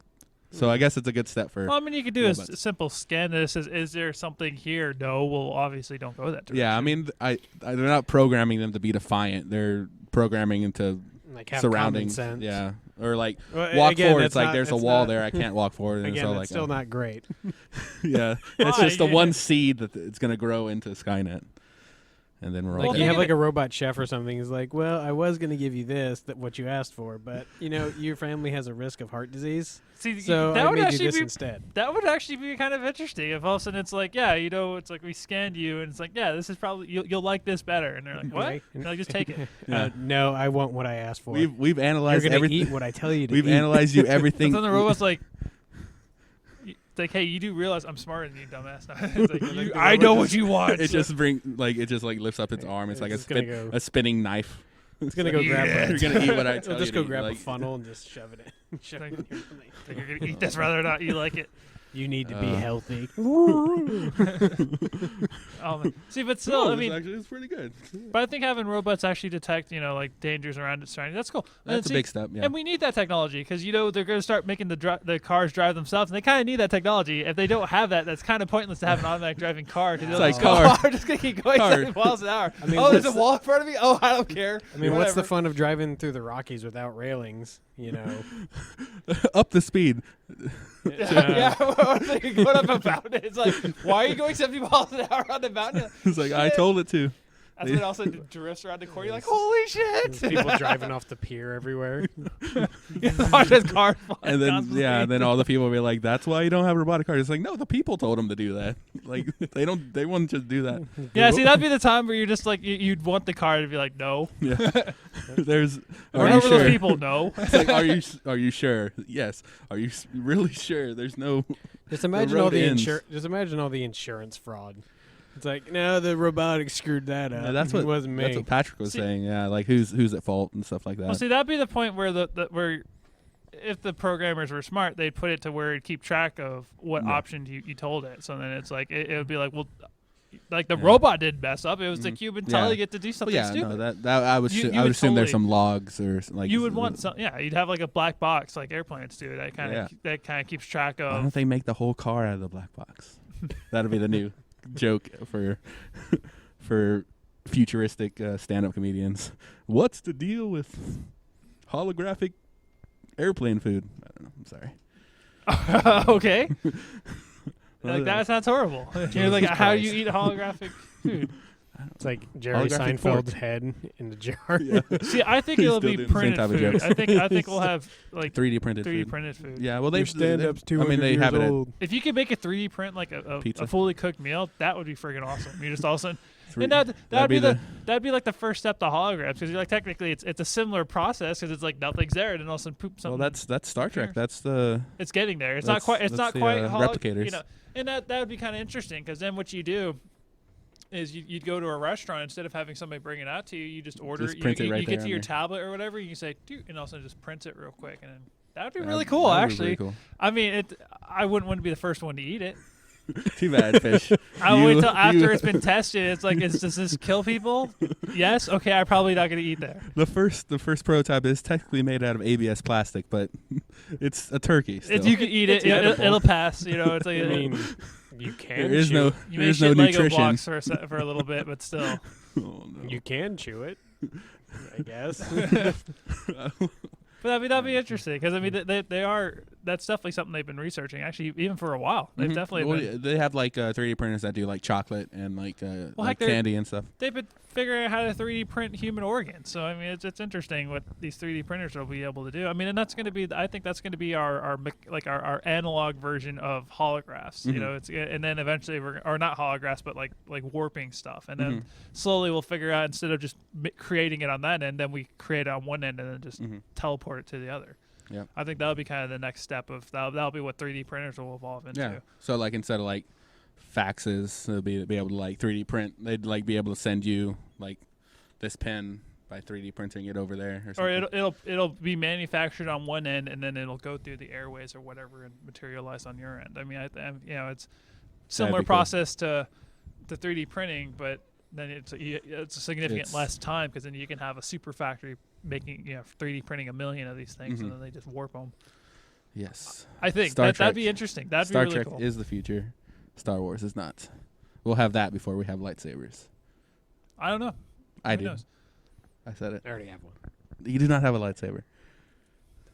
So I guess it's a good step for. Well, I mean, you could do robots. a simple scan. This is there something here? No. Well, obviously, don't go that direction. Yeah, I mean, they're not programming them to be defiant. They're programming into Like have surroundings. common sense. Yeah, or like Well, walk again, forward. that's It's like not- there's a it's wall not- there. I can't walk forward. And Again, so that's like still not great. yeah, it's Why? just the one seed that it's gonna grow into Skynet. and then we're Like all you dead. have like a robot chef or something. He's like, well, I was going to give you this, what you asked for, but your family has a risk of heart disease, See, so that I would made you actually this be instead. that would actually be kind of interesting if all of a sudden it's like, yeah, it's like we scanned you and it's like, yeah, this is probably you'll like this better, and they're like, what? Right. And like, just take it. Yeah. No, I want what I asked for. We've You're analyzed going to everything. eat what I tell you to We've eat. analyzed you everything. And then the robot's like. It's like, hey, you do realize I'm smarter than you, dumbass. It's like, I know what you want. It just lifts up its arm. It's like It's gonna a spinning knife. It's going to go grab Yeah. You're gonna eat what I tell It'll you. just go to eat, grab like, a funnel and just shove it in. Shove it in your belly. Like, you're gonna eat this whether or not you like it. You need to be healthy. See, but still, I mean, it's pretty good. but I think having robots actually detect, like dangers around its surroundings, that's cool. And That's a see, big step. Yeah. And we need that technology because they're going to start making the cars drive themselves, and they kind of need that technology. If they don't have that, that's kind of pointless to have an automatic driving car. Cause It's they'll like just go, car. I'm just going to keep going Car. 70 miles an hour. I mean, oh, there's a what's wall in front of me. Oh, I don't care. I mean, what's the Whatever. fun of driving through the Rockies without railings? Up the speed. Yeah, what up about it? It's like, why are you going 70 miles an hour on the mountain? It's like I told it to. That's when also drifts around the corner. You're like, holy shit! There's people driving off the pier everywhere. Watch his car fly And then constantly. then all the people will be like, "That's why you don't have robotic cars." It's like, no, the people told them to do that. Like they wouldn't just do that. Yeah, see, that'd be the time where you're just like, you'd want the car to be like, no. Yeah. There's. Or Are you those sure? people, no. It's like, are you sure? Yes. Are you really sure? There's no. Just imagine all road the ends. Just imagine all the insurance fraud. It's like, no, the robotics screwed that up. Yeah, that's it what wasn't me. That's what Patrick was See- saying. Yeah, like who's at fault and stuff like that. Well, see, that'd be the point where where if the programmers were smart, they'd put it to where it'd keep track of what Yeah. option you told it. So then it's like, it would be like, well, like the Yeah. robot didn't mess up. It was the Mhm. human Yeah. telling it to do Well, something yeah, stupid. no, that I would You I would would assume there's totally- some logs or like. You would want some, yeah. You'd have like a black box, like airplanes do. That kind of keeps track Why of. don't they make the whole car out of the black box? That'll be the new joke for futuristic stand-up comedians. What's the deal with holographic airplane food? I don't know. I'm sorry. Okay, like that sounds horrible. You're like, Jesus how do you Christ. eat holographic food? It's like Jerry Holographic Seinfeld's fork. head in the jar. Yeah. See, I think He's it'll still be doing the same printed type of food. jokes. I think we'll have like 3D printed 3D food. printed food. Yeah, well, they Your stand-up's I 200 mean, they years have it at old. If you could make a 3D print like a Pizza. fully cooked meal, that would be freaking awesome. You just all of a sudden, three- and that'd be be that'd be like the first step to holograms because you're like technically it's a similar process because it's like nothing's there and then all of a sudden poop something. Well, that's Star Trek. Sure. That's the It's getting there. It's not That's- quite. It's that's not the, quite replicators. and that would be kind of interesting because then what you do is you'd go to a restaurant instead of having somebody bring it out to you. You just order. Just it. print it right you there get to on your there. tablet or whatever. You can say, dude, and all of a sudden just print it real quick, and then that would be Yeah, really cool. that would be Actually, pretty cool. I mean, I wouldn't want to be the first one to eat it. Too bad, fish. I'll wait You- till after you- it's been tested. It's like, does this kill people? Yes. Okay, I'm probably not going to eat there. The first prototype is technically made out of ABS plastic, but it's a turkey. Still. If you can eat it, It's edible. it'll pass. It's like I mean, you can there is chew no it. you there may is no shit Lego nutrition. blocks for a little bit, but still. Oh, no. You can chew it, I guess. But that'd be interesting because I mean they are that's definitely something they've been researching actually even for a while. They've Mhm. definitely Well, been, yeah, they have like 3D printers that do like chocolate and like heck, they're- candy and stuff. they've been figuring out how to 3D print human organs. So I mean it's interesting what these 3D printers will be able to do. I mean and that's going to be I think that's going to be our analog version of holographs. You Mhm. know it's and then eventually or not holographs but like warping stuff and then Mhm. slowly we'll figure out instead of just creating it on that end then we create it on one end and then just Mhm. teleport it to the other. Yeah. I think that'll be kind of the next step of that'll be what 3D printers will evolve into. Yeah. So like instead of like faxes, they'll be able to like 3D print. They'd like be able to send you like this pen by 3D printing it over there or Or something. it'll be manufactured on one end and then it'll go through the airways or whatever and materialize on your end. I mean, it's similar be cool. process to 3D printing, but then it's a significant It's- less time because then you can have a super factory making 3D printing a million of these things and Mhm. then they just warp them. Yes. I think Star that'd Trek. be interesting. That'd Star be really Trek cool. is the future. Star Wars is not. We'll have that before we have lightsabers. I don't know. I Who do. knows? I said it. I already have one. You do not have a lightsaber.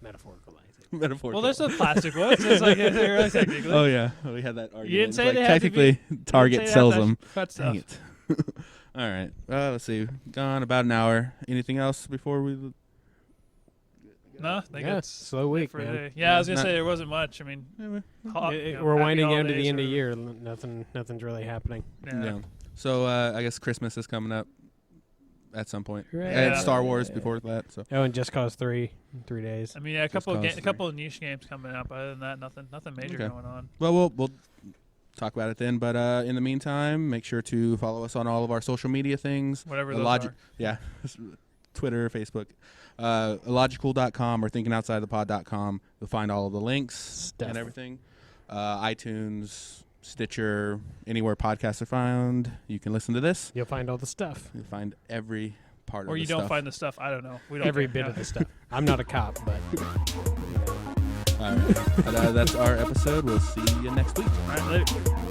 Metaphorical lightsaber. Metaphorical. Well, there's the plastic ones. It's like really technically. Oh yeah, we had that argument. didn't It's say like they have to be- technically Target Say sells that them. cut stuff. Dang it. All right. Let's see. Gone about an hour. Anything else before we? No, I think Yeah, it's slow week, for man. today. Yeah, I was gonna Not- say there wasn't much. I mean, We're winding down to holidays the end of or- the year. Nothing's really happening. Yeah. So I guess Christmas is coming up at some point. Right. And Yeah. Star Wars before that. So Oh, and Just Cause 3 in 3 days. I mean, yeah, a Just couple Cause a couple of niche games coming up. Other than that, nothing major Okay. going on. well, we'll talk about it then. But in the meantime, make sure to follow us on all of our social media things. Whatever those Logic- are. Yeah, Twitter, Facebook, illogical.com or thinkingoutsidethepod.com. You'll find all of the links Stuff. and everything. iTunes, Stitcher, anywhere podcasts are found. You can listen to this. You'll find all the stuff. You'll find every part of Or the you stuff. don't find the stuff. I don't know. We don't Every care. bit of the stuff. I'm not a cop, but All right. But, that's our episode. We'll see you next week. All right, later.